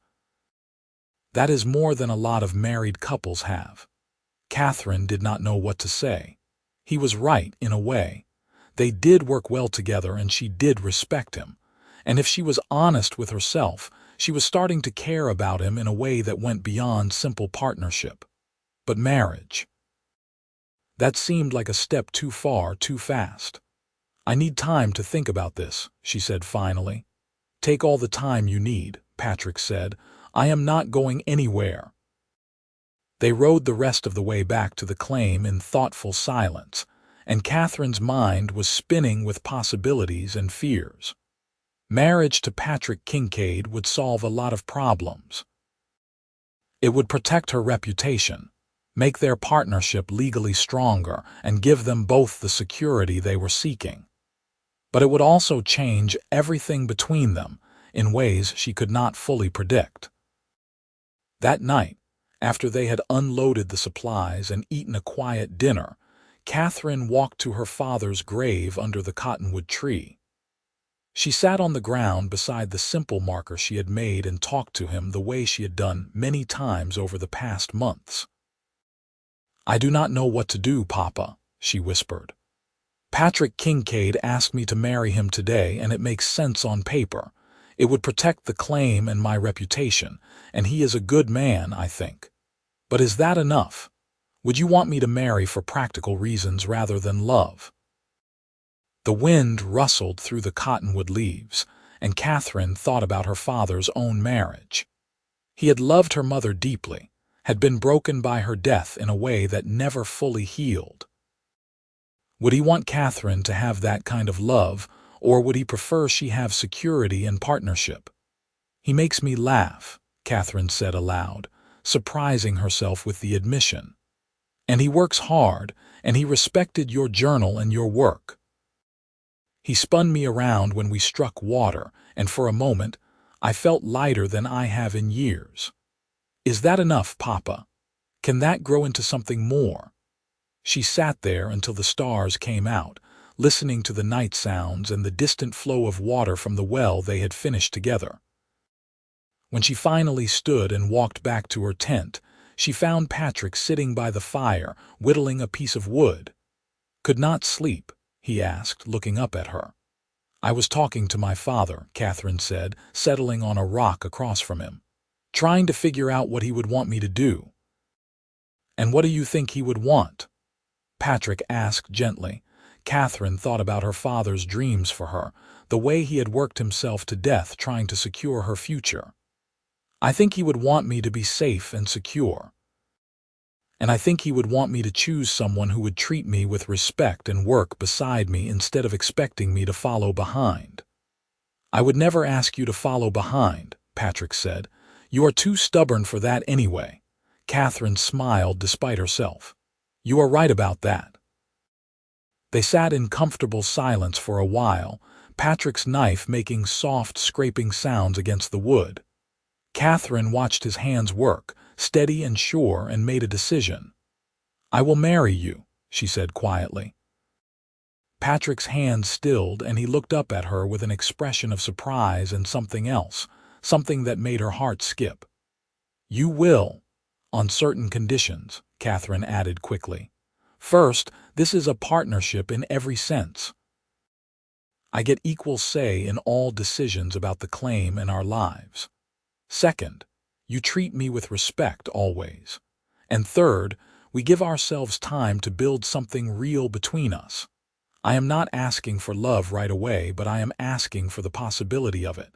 "That is more than a lot of married couples have." Katherine did not know what to say. He was right, in a way. They did work well together and she did respect him. And if she was honest with herself, she was starting to care about him in a way that went beyond simple partnership. But marriage, that seemed like a step too far, too fast. "I need time to think about this," she said finally. "Take all the time you need," Patrick said. "I am not going anywhere." They rode the rest of the way back to the claim in thoughtful silence, and Catherine's mind was spinning with possibilities and fears. Marriage to Patrick Kincaid would solve a lot of problems. It would protect her reputation, make their partnership legally stronger, and give them both the security they were seeking. But it would also change everything between them in ways she could not fully predict. That night, after they had unloaded the supplies and eaten a quiet dinner, Katherine walked to her father's grave under the cottonwood tree. She sat on the ground beside the simple marker she had made and talked to him the way she had done many times over the past months. "I do not know what to do, Papa," she whispered. "Patrick Kincaid asked me to marry him today, and it makes sense on paper. It would protect the claim and my reputation, and he is a good man, I think. But is that enough? Would you want me to marry for practical reasons rather than love?" The wind rustled through the cottonwood leaves, and Katherine thought about her father's own marriage. He had loved her mother deeply, had been broken by her death in a way that never fully healed. Would he want Katherine to have that kind of love, or would he prefer she have security and partnership? "He makes me laugh," Katherine said aloud, surprising herself with the admission. "And he works hard, and he respected your journal and your work. He spun me around when we struck water, and for a moment, I felt lighter than I have in years. Is that enough, Papa? Can that grow into something more?" She sat there until the stars came out, listening to the night sounds and the distant flow of water from the well they had finished together. When she finally stood and walked back to her tent, she found Patrick sitting by the fire, whittling a piece of wood. "Could not sleep?" he asked, looking up at her. "I was talking to my father," Katherine said, settling on a rock across from him, "trying to figure out what he would want me to do." "And what do you think he would want?" Patrick asked gently. Katherine thought about her father's dreams for her, the way he had worked himself to death trying to secure her future. "I think he would want me to be safe and secure. And I think he would want me to choose someone who would treat me with respect and work beside me instead of expecting me to follow behind." "I would never ask you to follow behind," Patrick said. "You are too stubborn for that anyway." Katherine smiled despite herself. "You are right about that." They sat in comfortable silence for a while, Patrick's knife making soft, scraping sounds against the wood. Katherine watched his hands work, steady and sure, and made a decision. "I will marry you," she said quietly. Patrick's hands stilled, and he looked up at her with an expression of surprise and something else, something that made her heart skip. "You will, on certain conditions," Katherine added quickly. "First, this is a partnership in every sense. I get equal say in all decisions about the claim and our lives. Second, you treat me with respect always. And third, we give ourselves time to build something real between us. I am not asking for love right away, but I am asking for the possibility of it."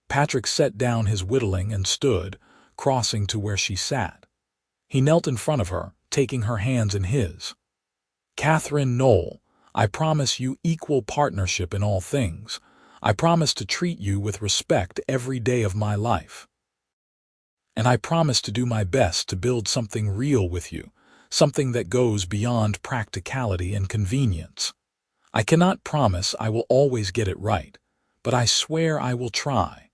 Patrick set down his whittling and stood, crossing to where she sat. He knelt in front of her, taking her hands in his. "Katherine Noelle, I promise you equal partnership in all things. I promise to treat you with respect every day of my life. And I promise to do my best to build something real with you, something that goes beyond practicality and convenience. I cannot promise I will always get it right, but I swear I will try."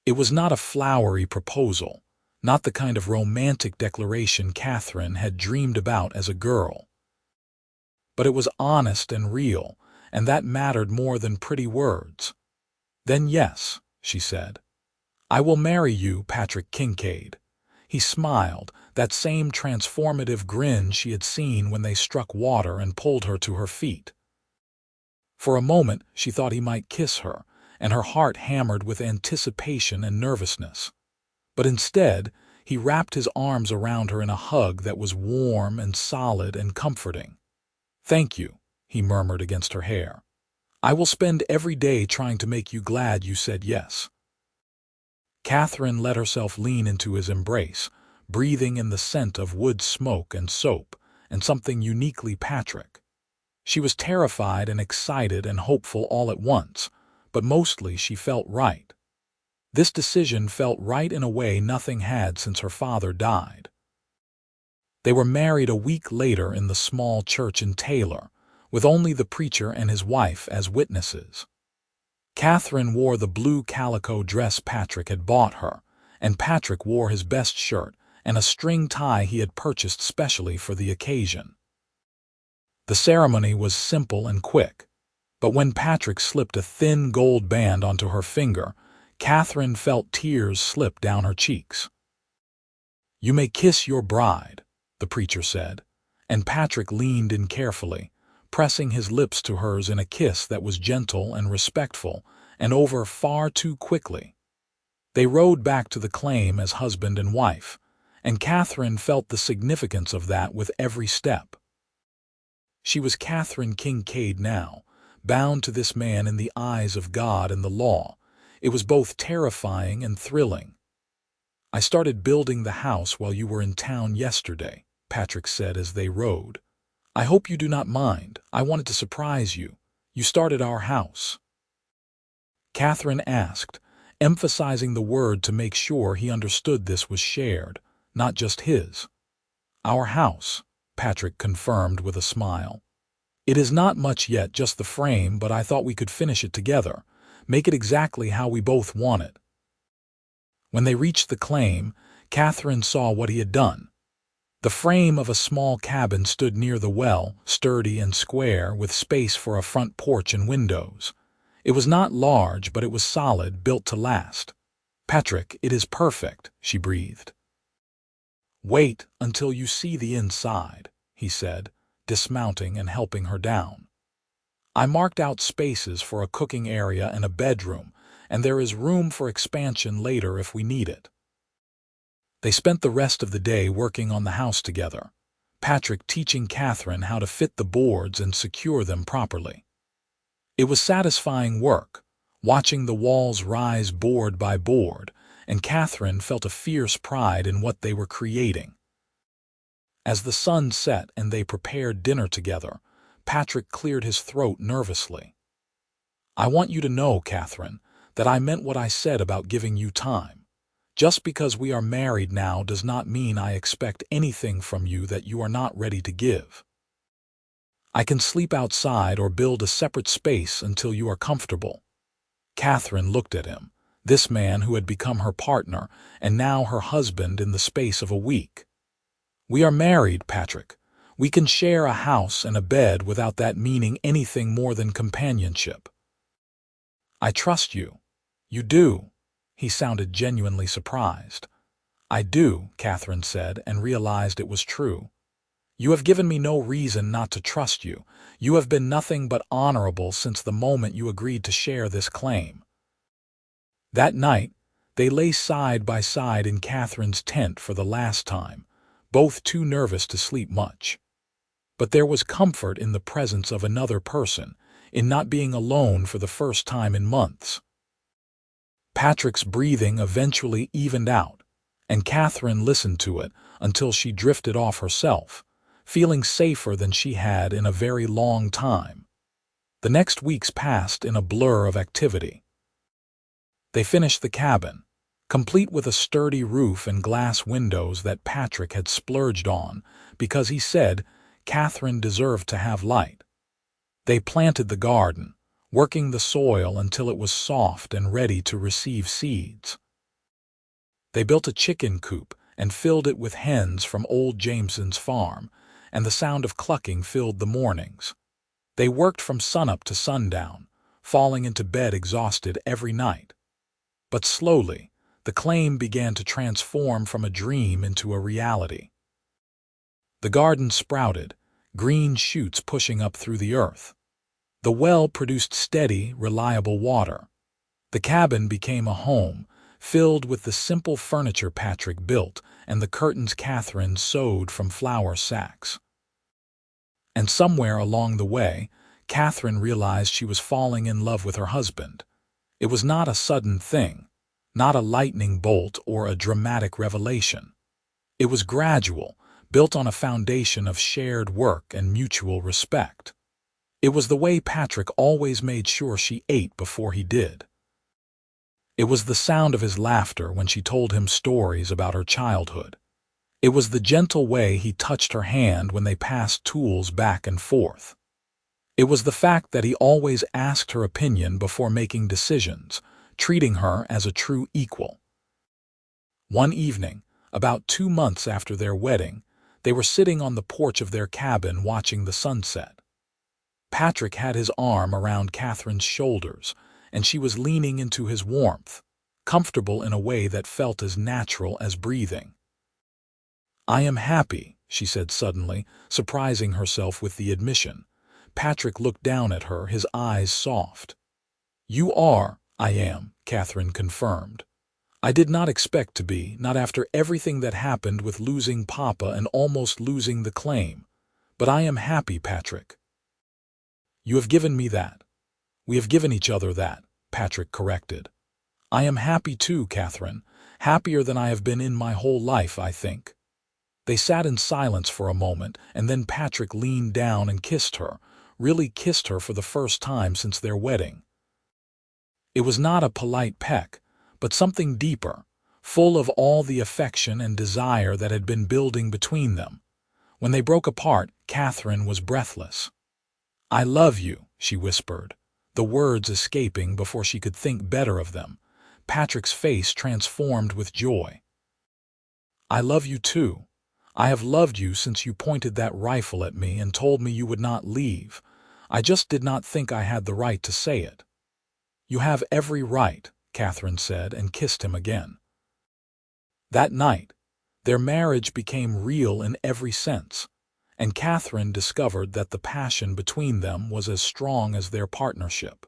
It was not a flowery proposal, not the kind of romantic declaration Katherine had dreamed about as a girl. But it was honest and real, and that mattered more than pretty words. "Then yes," she said. "I will marry you, Patrick Kincaid. He smiled, that same transformative grin she had seen when they struck water and pulled her to her feet. For a moment she thought he might kiss her, and her heart hammered with anticipation and nervousness. But instead, he wrapped his arms around her in a hug that was warm and solid and comforting. "Thank you," he murmured against her hair. "I will spend every day trying to make you glad you said yes." Katherine let herself lean into his embrace, breathing in the scent of wood smoke and soap, and something uniquely Patrick. She was terrified and excited and hopeful all at once, but mostly she felt right. This decision felt right in a way nothing had since her father died. They were married a week later in the small church in Taylor, with only the preacher and his wife as witnesses. Katherine wore the blue calico dress Patrick had bought her, and Patrick wore his best shirt and a string tie he had purchased specially for the occasion. The ceremony was simple and quick, but when Patrick slipped a thin gold band onto her finger, Katherine felt tears slip down her cheeks. "You may kiss your bride," the preacher said, and Patrick leaned in carefully, pressing his lips to hers in a kiss that was gentle and respectful, and over far too quickly. They rode back to the claim as husband and wife, and Katherine felt the significance of that with every step. She was Katherine Kincaid now, bound to this man in the eyes of God and the law. It was both terrifying and thrilling. "I started building the house while you were in town yesterday," Patrick said as they rode. "I hope you do not mind. I wanted to surprise you. You started our house." Katherine asked, emphasizing the word to make sure he understood this was shared, not just his. "Our house," Patrick confirmed with a smile. "It is not much yet, just the frame, but I thought we could finish it together, make it exactly how we both want it." When they reached the claim, Katherine saw what he had done. The frame of a small cabin stood near the well, sturdy and square, with space for a front porch and windows. It was not large, but it was solid, built to last. "Patrick, it is perfect," she breathed. "Wait until you see the inside," he said, dismounting and helping her down. "I marked out spaces for a cooking area and a bedroom, and there is room for expansion later if we need it." They spent the rest of the day working on the house together, Patrick teaching Katherine how to fit the boards and secure them properly. It was satisfying work, watching the walls rise board by board, and Katherine felt a fierce pride in what they were creating. As the sun set and they prepared dinner together, Patrick cleared his throat nervously. "I want you to know, Katherine, that I meant what I said about giving you time. Just because we are married now does not mean I expect anything from you that you are not ready to give. I can sleep outside or build a separate space until you are comfortable." Katherine looked at him, this man who had become her partner and now her husband in the space of a week. "We are married, Patrick. We can share a house and a bed without that meaning anything more than companionship." "I trust you." "You do?" He sounded genuinely surprised. "I do," Katherine said, and realized it was true. "You have given me no reason not to trust you. You have been nothing but honorable since the moment you agreed to share this claim." That night, they lay side by side in Katherine's tent for the last time, both too nervous to sleep much. But there was comfort in the presence of another person, in not being alone for the first time in months. Patrick's breathing eventually evened out, and Katherine listened to it until she drifted off herself, feeling safer than she had in a very long time. The next weeks passed in a blur of activity. They finished the cabin, complete with a sturdy roof and glass windows that Patrick had splurged on because he said Katherine deserved to have light. They planted the garden, working the soil until it was soft and ready to receive seeds. They built a chicken coop and filled it with hens from old Jameson's farm, and the sound of clucking filled the mornings. They worked from sunup to sundown, falling into bed exhausted every night. But slowly, the claim began to transform from a dream into a reality. The garden sprouted, green shoots pushing up through the earth. The well produced steady, reliable water. The cabin became a home, filled with the simple furniture Patrick built and the curtains Katherine sewed from flour sacks. And somewhere along the way, Katherine realized she was falling in love with her husband. It was not a sudden thing, not a lightning bolt or a dramatic revelation. It was gradual, built on a foundation of shared work and mutual respect. It was the way Patrick always made sure she ate before he did. It was the sound of his laughter when she told him stories about her childhood. It was the gentle way he touched her hand when they passed tools back and forth. It was the fact that he always asked her opinion before making decisions, treating her as a true equal. One evening, about 2 months after their wedding, they were sitting on the porch of their cabin watching the sunset. Patrick had his arm around Katherine's shoulders, and she was leaning into his warmth, comfortable in a way that felt as natural as breathing. "I am happy," she said suddenly, surprising herself with the admission. Patrick looked down at her, his eyes soft. "You are." "I am," Katherine confirmed. "I did not expect to be, not after everything that happened with losing Papa and almost losing the claim. But I am happy, Patrick." "You have given me that. We have given each other that," Patrick corrected. "I am happy too, Katherine, happier than I have been in my whole life, I think." They sat in silence for a moment, and then Patrick leaned down and kissed her, really kissed her for the first time since their wedding. It was not a polite peck, but something deeper, full of all the affection and desire that had been building between them. When they broke apart, Katherine was breathless. "I love you," she whispered, the words escaping before she could think better of them. Patrick's face transformed with joy. "I love you too. I have loved you since you pointed that rifle at me and told me you would not leave. I just did not think I had the right to say it." "You have every right," Katherine said, and kissed him again. That night, their marriage became real in every sense, and Katherine discovered that the passion between them was as strong as their partnership.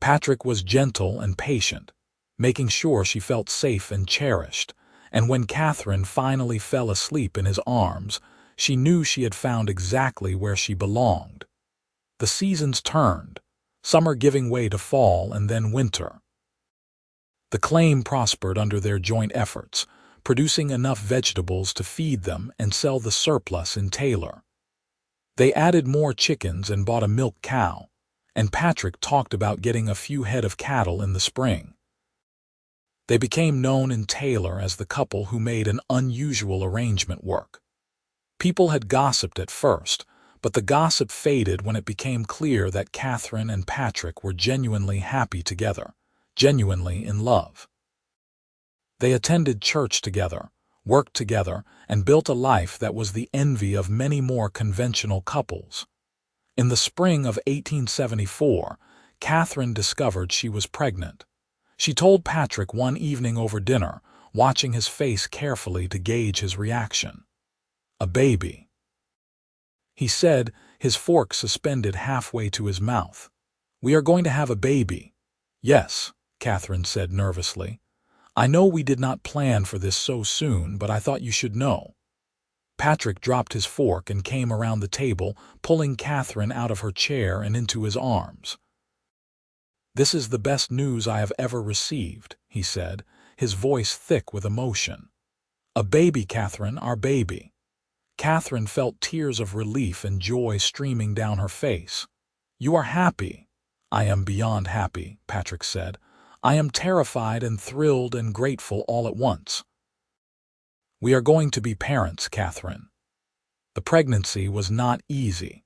Patrick was gentle and patient, making sure she felt safe and cherished, and when Katherine finally fell asleep in his arms, she knew she had found exactly where she belonged. The seasons turned, summer giving way to fall and then winter. The claim prospered under their joint efforts, producing enough vegetables to feed them and sell the surplus in Taylor. They added more chickens and bought a milk cow, and Patrick talked about getting a few head of cattle in the spring. They became known in Taylor as the couple who made an unusual arrangement work. People had gossiped at first, but the gossip faded when it became clear that Katherine and Patrick were genuinely happy together, genuinely in love. They attended church together, worked together, and built a life that was the envy of many more conventional couples. In the spring of 1874, Katherine discovered she was pregnant. She told Patrick one evening over dinner, watching his face carefully to gauge his reaction. "A baby," he said, his fork suspended halfway to his mouth. "We are going to have a baby." "Yes," Katherine said nervously. "I know we did not plan for this so soon, but I thought you should know." Patrick dropped his fork and came around the table, pulling Katherine out of her chair and into his arms. "This is the best news I have ever received," he said, his voice thick with emotion. "A baby, Katherine, our baby." Katherine felt tears of relief and joy streaming down her face. "You are happy." "I am beyond happy," Patrick said. "I am terrified and thrilled and grateful all at once." "We are going to be parents, Katherine." The pregnancy was not easy.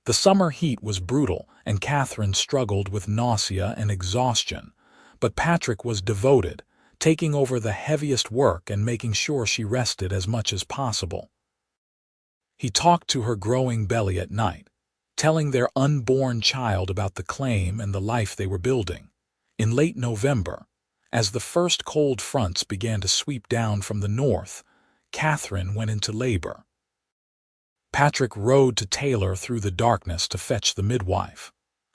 The summer heat was brutal, and Katherine struggled with nausea and exhaustion, but Patrick was devoted, taking over the heaviest work and making sure she rested as much as possible. He talked to her growing belly at night, telling their unborn child about the claim and the life they were building. In late November, As the first cold fronts began to sweep down from the north, Katherine went into labor. Patrick rode to Taylor through the darkness to fetch the midwife,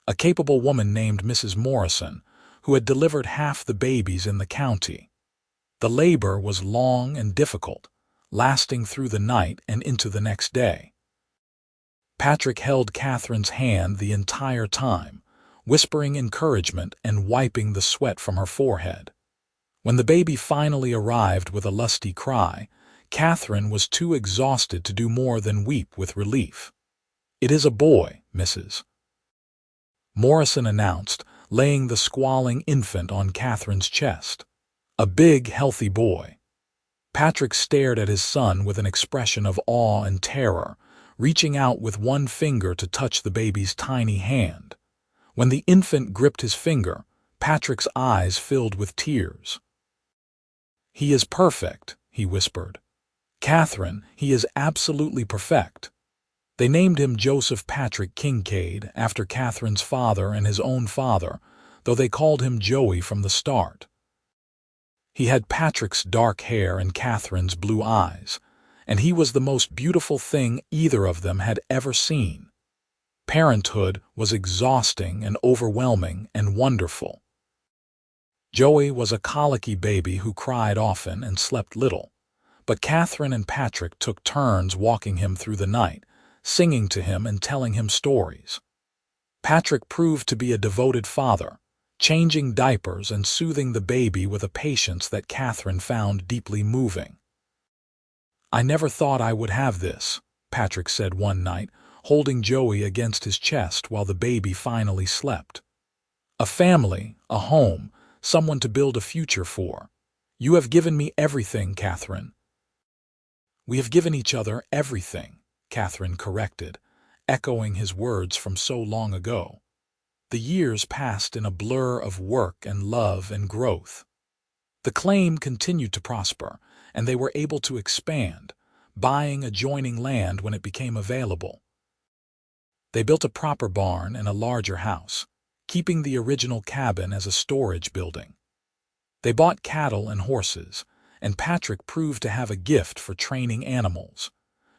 a capable woman named Mrs. Morrison, who had delivered half the babies in the county. The labor was long and difficult, lasting through the night and into the next day. Patrick held Katherine's hand the entire time, whispering encouragement and wiping the sweat from her forehead. When the baby finally arrived with a lusty cry, Katherine was too exhausted to do more than weep with relief. "It is a boy, Mrs. Morrison announced, laying the squalling infant on Katherine's chest. "A big, healthy boy." Patrick stared at his son with an expression of awe and terror, reaching out with one finger to touch the baby's tiny hand. When the infant gripped his finger, Patrick's eyes filled with tears. "He is perfect," he whispered. "Katherine, he is absolutely perfect." They named him Joseph Patrick Kincaid after Katherine's father and his own father, though they called him Joey from the start. He had Patrick's dark hair and Katherine's blue eyes, and he was the most beautiful thing either of them had ever seen. Parenthood was exhausting and overwhelming and wonderful. Joey was a colicky baby who cried often and slept little, but Katherine and Patrick took turns walking him through the night, singing to him and telling him stories. Patrick proved to be a devoted father, changing diapers and soothing the baby with a patience that Katherine found deeply moving. "I never thought I would have this," Patrick said one night, holding Joey against his chest while the baby finally slept. "A family, a home, someone to build a future for. You have given me everything, Katherine." "We have given each other everything," Katherine corrected, echoing his words from so long ago. The years passed in a blur of work and love and growth. The claim continued to prosper, and they were able to expand, buying adjoining land when it became available. They built a proper barn and a larger house, keeping the original cabin as a storage building. They bought cattle and horses, and Patrick proved to have a gift for training animals.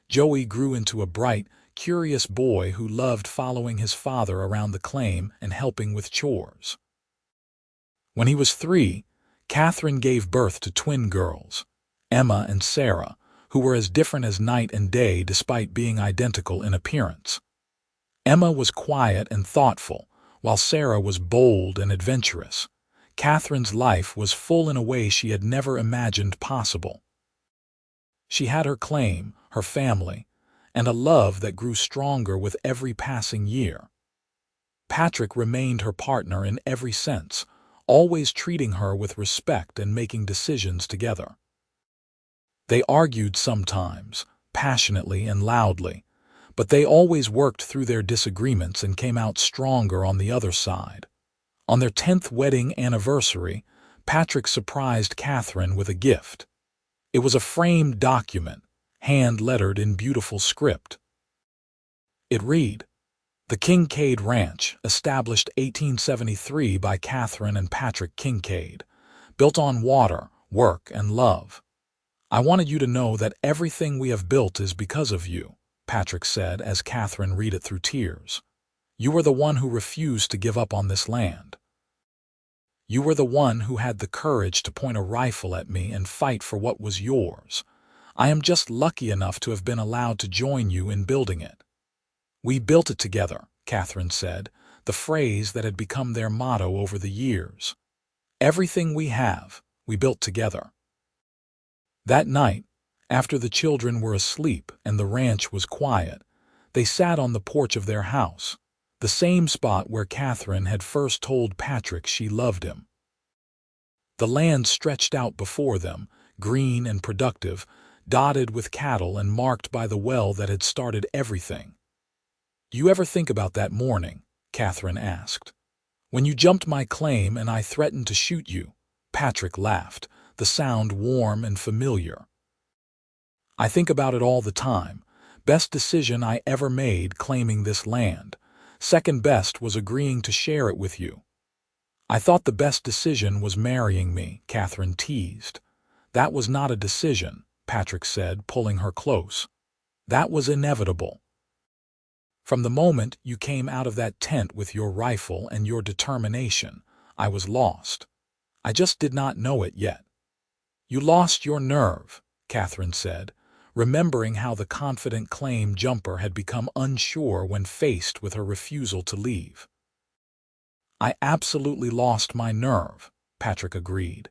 Joey grew into a bright, curious boy who loved following his father around the claim and helping with chores. When he was 3, Katherine gave birth to twin girls, Emma and Sarah, who were as different as night and day despite being identical in appearance. Emma was quiet and thoughtful, while Sarah was bold and adventurous. Katherine's life was full in a way she had never imagined possible. She had her claim, her family, and a love that grew stronger with every passing year. Patrick remained her partner in every sense, always treating her with respect and making decisions together. They argued sometimes, passionately and loudly, but they always worked through their disagreements and came out stronger on the other side. On their 10th wedding anniversary, Patrick surprised Katherine with a gift. It was a framed document, hand-lettered in beautiful script. It read, "The Kincaid Ranch, established 1873 by Katherine and Patrick Kincaid, built on water, work, and love. I wanted you to know that everything we have built is because of you," Patrick said as Katherine read it through tears. "You were the one who refused to give up on this land. You were the one who had the courage to point a rifle at me and fight for what was yours. I am just lucky enough to have been allowed to join you in building it." "We built it together," Katherine said, the phrase that had become their motto over the years. "Everything we have, we built together." That night, after the children were asleep and the ranch was quiet, they sat on the porch of their house, the same spot where Katherine had first told Patrick she loved him. The land stretched out before them, green and productive, dotted with cattle and marked by the well that had started everything. "Do you ever think about that morning?" Katherine asked. "When you jumped my claim and I threatened to shoot you?" Patrick laughed, the sound warm and familiar. "I think about it all the time. Best decision I ever made claiming this land. Second best was agreeing to share it with you. I thought the best decision was marrying me, Katherine teased. That was not a decision, Patrick said, pulling her close. That was inevitable. From the moment you came out of that tent with your rifle and your determination, I was lost. I just did not know it yet. You lost your nerve, Katherine said, remembering how the confident claim jumper had become unsure when faced with her refusal to leave. I absolutely lost my nerve, Patrick agreed.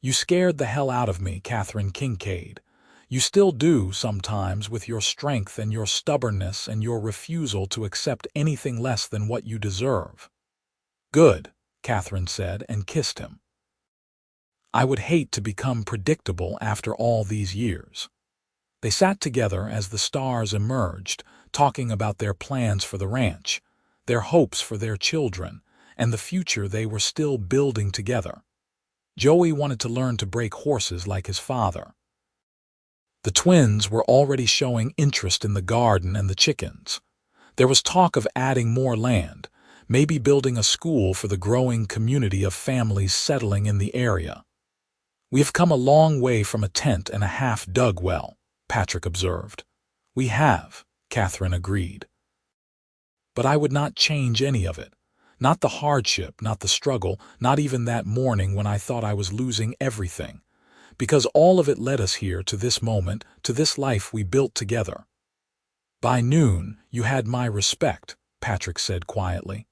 You scared the hell out of me, Katherine Kincaid. You still do sometimes with your strength and your stubbornness and your refusal to accept anything less than what you deserve. Good, Katherine said and kissed him. I would hate to become predictable after all these years. They sat together as the stars emerged, talking about their plans for the ranch, their hopes for their children, and the future they were still building together. Joey wanted to learn to break horses like his father. The twins were already showing interest in the garden and the chickens. There was talk of adding more land, maybe building a school for the growing community of families settling in the area. We have come a long way from a tent and a half-dug well, Patrick observed. We have, Katherine agreed. But I would not change any of it. Not the hardship, not the struggle, not even that morning when I thought I was losing everything. Because all of it led us here to this moment, to this life we built together. By noon, you had my respect, Patrick said quietly.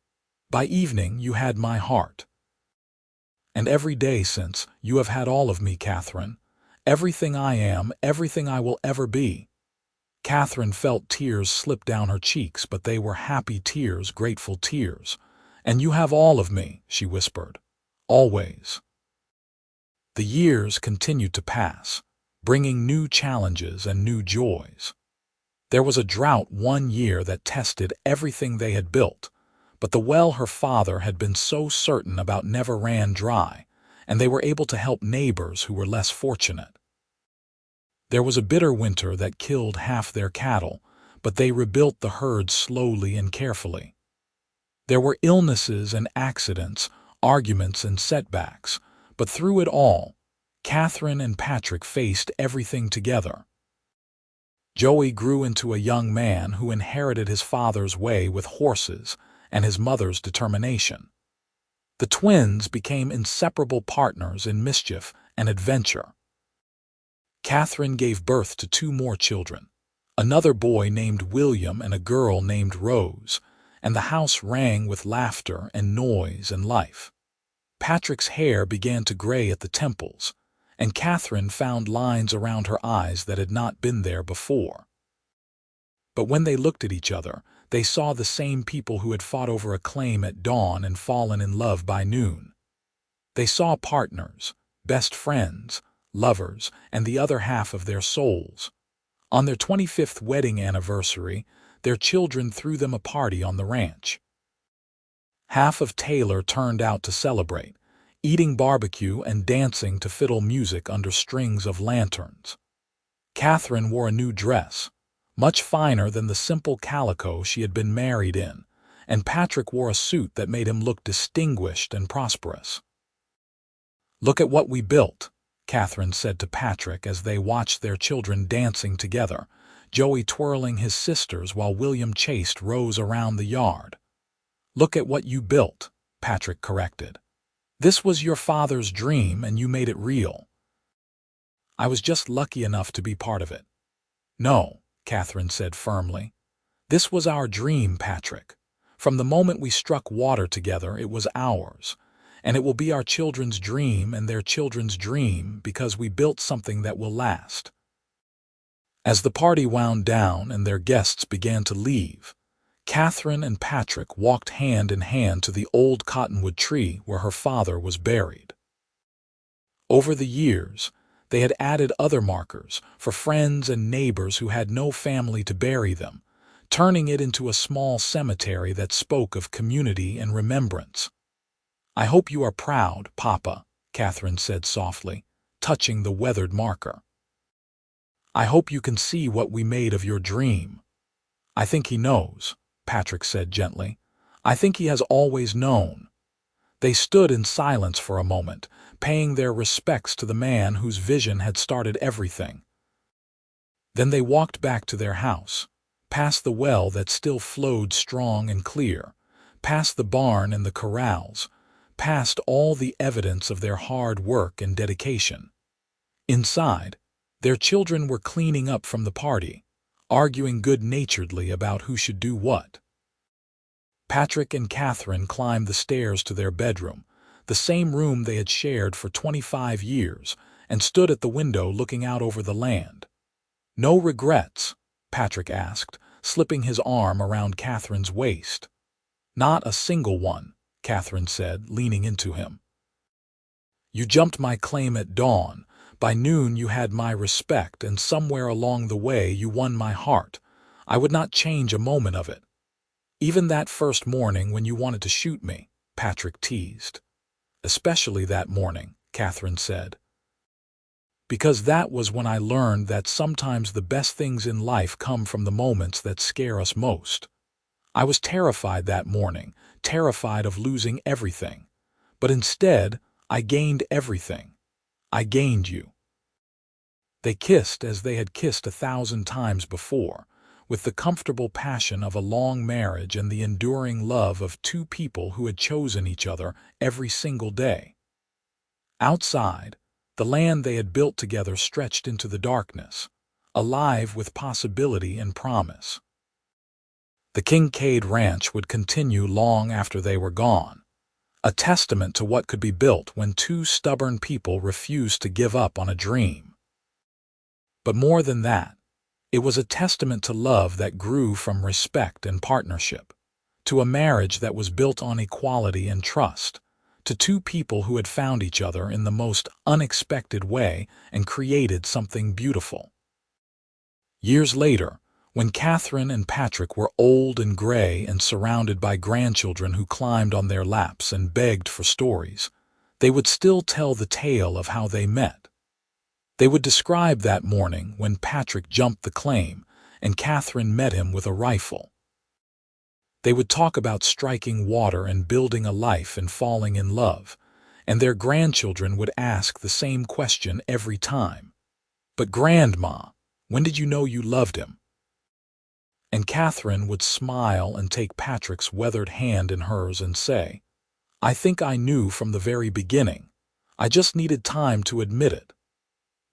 By evening, you had my heart. And every day since, you have had all of me, Katherine. Everything I am, everything I will ever be. Katherine felt tears slip down her cheeks, but they were happy tears, grateful tears. And you have all of me, she whispered. Always. The years continued to pass, bringing new challenges and new joys. There was a drought one year that tested everything they had built, but the well her father had been so certain about never ran dry, and they were able to help neighbors who were less fortunate. There was a bitter winter that killed half their cattle, but they rebuilt the herd slowly and carefully. There were illnesses and accidents, arguments and setbacks, but through it all, Katherine and Patrick faced everything together. Joey grew into a young man who inherited his father's way with horses and his mother's determination. The twins became inseparable partners in mischief and adventure. Katherine gave birth to 2 more children, another boy named William and a girl named Rose, and the house rang with laughter and noise and life. Patrick's hair began to gray at the temples, and Katherine found lines around her eyes that had not been there before. But when they looked at each other, they saw the same people who had fought over a claim at dawn and fallen in love by noon. They saw partners, best friends, lovers, and the other half of their souls. On their 25th wedding anniversary, their children threw them a party on the ranch. Half of Taylor turned out to celebrate, eating barbecue and dancing to fiddle music under strings of lanterns. Katherine wore a new dress, much finer than the simple calico she had been married in, and Patrick wore a suit that made him look distinguished and prosperous. "Look at what we built," Katherine said to Patrick as they watched their children dancing together, Joey twirling his sisters while William chased Rose around the yard. "Look at what you built," Patrick corrected. "This was your father's dream and you made it real." "I was just lucky enough to be part of it." "No," Katherine said firmly. "This was our dream, Patrick. From the moment we struck water together, it was ours. And it will be our children's dream and their children's dream because we built something that will last." As the party wound down and their guests began to leave, Katherine and Patrick walked hand in hand to the old cottonwood tree where her father was buried. Over the years, they had added other markers for friends and neighbors who had no family to bury them, turning it into a small cemetery that spoke of community and remembrance. "I hope you are proud, Papa," Katherine said softly, touching the weathered marker. "I hope you can see what we made of your dream." "I think he knows," Patrick said gently. "I think he has always known. They stood in silence for a moment, paying their respects to the man whose vision had started everything. Then they walked back to their house, past the well that still flowed strong and clear, past the barn and the corrals, past all the evidence of their hard work and dedication. Inside, their children were cleaning up from the party, arguing good-naturedly about who should do what. Patrick and Katherine climbed the stairs to their bedroom, the same room they had shared for 25 years, and stood at the window looking out over the land. "No regrets?" Patrick asked, slipping his arm around Katherine's waist. "Not a single one," Katherine said, leaning into him. "You jumped my claim at dawn. By noon you had my respect, and somewhere along the way you won my heart. I would not change a moment of it. Even that first morning when you wanted to shoot me," Patrick teased. "Especially that morning," Katherine said. "Because that was when I learned that sometimes the best things in life come from the moments that scare us most. I was terrified that morning, terrified of losing everything. But instead, I gained everything. I gained you." They kissed as they had kissed 1,000 times before, with the comfortable passion of a long marriage and the enduring love of two people who had chosen each other every single day. Outside, the land they had built together stretched into the darkness, alive with possibility and promise. The Kincaid ranch would continue long after they were gone, a testament to what could be built when two stubborn people refused to give up on a dream. But more than that, it was a testament to love that grew from respect and partnership, to a marriage that was built on equality and trust, to two people who had found each other in the most unexpected way and created something beautiful. Years later, when Katherine and Patrick were old and gray and surrounded by grandchildren who climbed on their laps and begged for stories, they would still tell the tale of how they met. They would describe that morning when Patrick jumped the claim and Katherine met him with a rifle. They would talk about striking water and building a life and falling in love, and their grandchildren would ask the same question every time. "But Grandma, when did you know you loved him?" And Katherine would smile and take Patrick's weathered hand in hers and say, "I think I knew from the very beginning. I just needed time to admit it."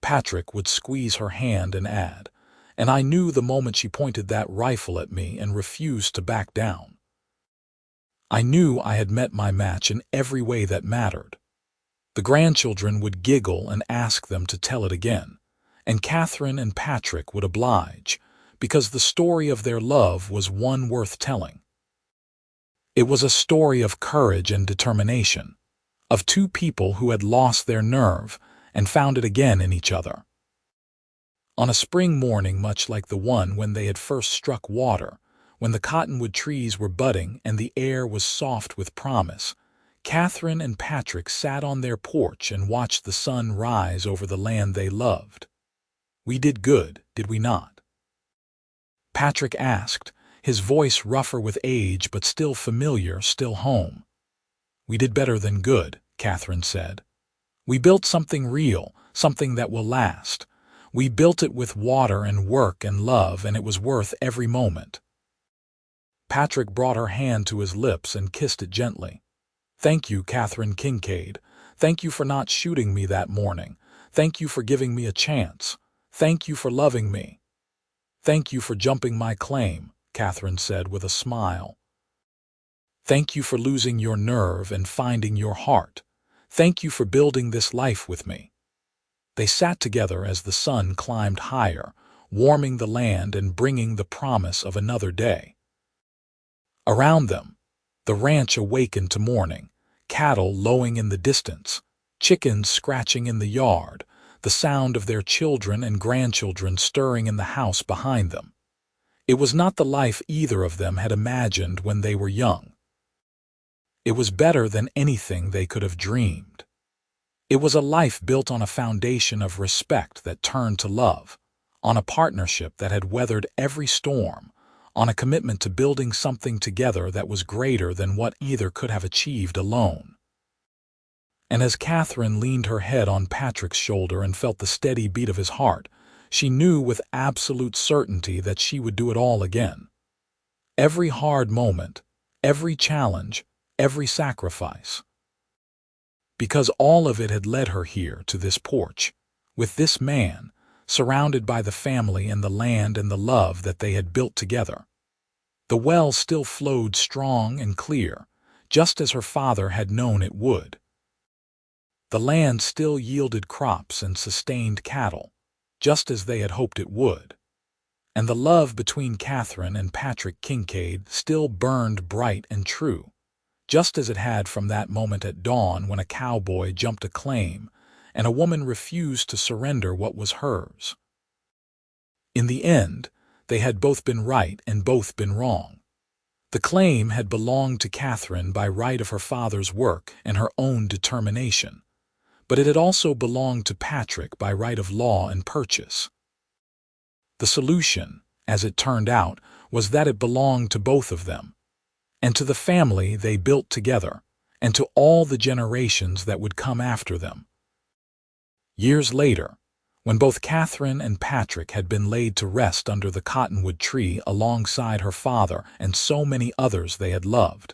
Patrick would squeeze her hand and add, "And I knew the moment she pointed that rifle at me and refused to back down. I knew I had met my match in every way that mattered." The grandchildren would giggle and ask them to tell it again, and Katherine and Patrick would oblige, because the story of their love was one worth telling. It was a story of courage and determination, of two people who had lost their nerve and found it again in each other. On a spring morning much like the one when they had first struck water, when the cottonwood trees were budding and the air was soft with promise, Katherine and Patrick sat on their porch and watched the sun rise over the land they loved. "We did good, did we not?" Patrick asked, his voice rougher with age but still familiar, still home. "We did better than good," Katherine said. "We built something real, something that will last. We built it with water and work and love, and it was worth every moment." Patrick brought her hand to his lips and kissed it gently. "Thank you, Katherine Kincaid. Thank you for not shooting me that morning. Thank you for giving me a chance. Thank you for loving me." "Thank you for jumping my claim," Katherine said with a smile. "Thank you for losing your nerve and finding your heart. Thank you for building this life with me." They sat together as the sun climbed higher, warming the land and bringing the promise of another day. Around them, the ranch awakened to morning, cattle lowing in the distance, chickens scratching in the yard, the sound of their children and grandchildren stirring in the house behind them. It was not the life either of them had imagined when they were young. It was better than anything they could have dreamed. It was a life built on a foundation of respect that turned to love, on a partnership that had weathered every storm, on a commitment to building something together that was greater than what either could have achieved alone. And as Katherine leaned her head on Patrick's shoulder and felt the steady beat of his heart, she knew with absolute certainty that she would do it all again. Every hard moment, every challenge, every sacrifice. Because all of it had led her here to this porch, with this man, surrounded by the family and the land and the love that they had built together. The well still flowed strong and clear, just as her father had known it would. The land still yielded crops and sustained cattle, just as they had hoped it would. And the love between Katherine and Patrick Kincaid still burned bright and true, just as it had from that moment at dawn when a cowboy jumped a claim and a woman refused to surrender what was hers. In the end, they had both been right and both been wrong. The claim had belonged to Katherine by right of her father's work and her own determination, but it had also belonged to Patrick by right of law and purchase. The solution, as it turned out, was that it belonged to both of them, and to the family they built together, and to all the generations that would come after them. Years later, when both Katherine and Patrick had been laid to rest under the cottonwood tree alongside her father and so many others they had loved,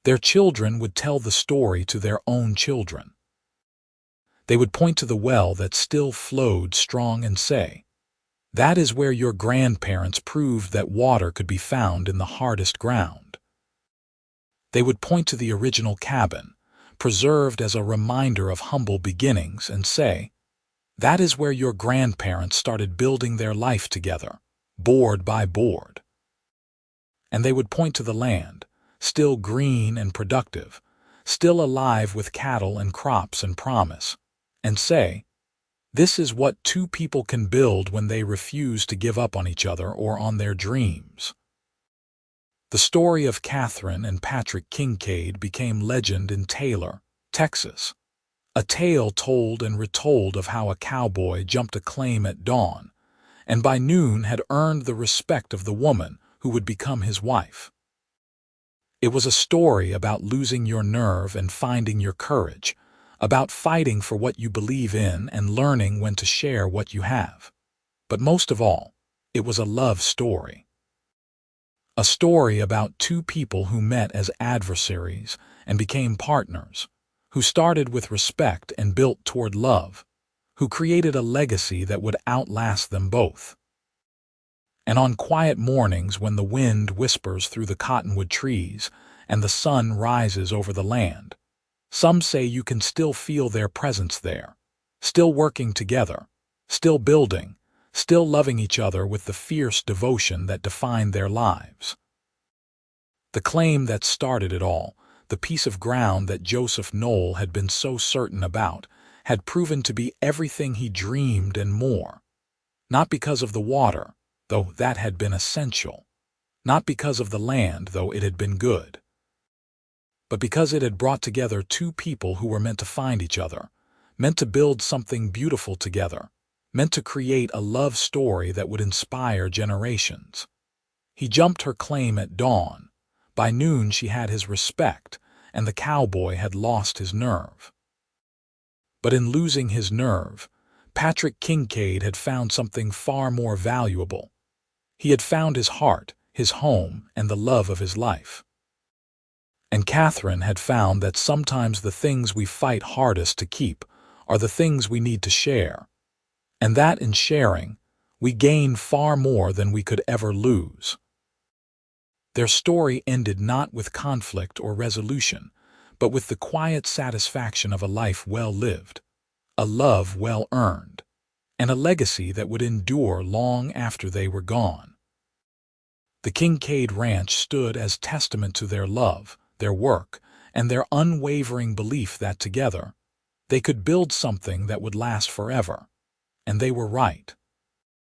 their children would tell the story to their own children. They would point to the well that still flowed strong and say, "That is where your grandparents proved that water could be found in the hardest ground." They would point to the original cabin, preserved as a reminder of humble beginnings, and say, "That is where your grandparents started building their life together, board by board." And they would point to the land, still green and productive, still alive with cattle and crops and promise, and say, "This is what two people can build when they refuse to give up on each other or on their dreams." The story of Katherine and Patrick Kincaid became legend in Taylor, Texas, a tale told and retold of how a cowboy jumped a claim at dawn, and by noon had earned the respect of the woman who would become his wife. It was a story about losing your nerve and finding your courage, about fighting for what you believe in and learning when to share what you have. But most of all, it was a love story. A story about two people who met as adversaries and became partners, who started with respect and built toward love, who created a legacy that would outlast them both. And on quiet mornings when the wind whispers through the cottonwood trees and the sun rises over the land, some say you can still feel their presence there, still working together, still building, still loving each other with the fierce devotion that defined their lives. The claim that started it all, the piece of ground that Joseph Noelle had been so certain about, had proven to be everything he dreamed and more. Not because of the water, though that had been essential. Not because of the land, though it had been good. But because it had brought together two people who were meant to find each other, meant to build something beautiful together, meant to create a love story that would inspire generations. He jumped her claim at dawn. By noon she had his respect, and the cowboy had lost his nerve. But in losing his nerve, Patrick Kincaid had found something far more valuable. He had found his heart, his home, and the love of his life. And Katherine had found that sometimes the things we fight hardest to keep are the things we need to share, and that in sharing, we gain far more than we could ever lose. Their story ended not with conflict or resolution, but with the quiet satisfaction of a life well lived, a love well earned, and a legacy that would endure long after they were gone. The Kincaid Ranch stood as testament to their love, their work, and their unwavering belief that together, they could build something that would last forever. And they were right.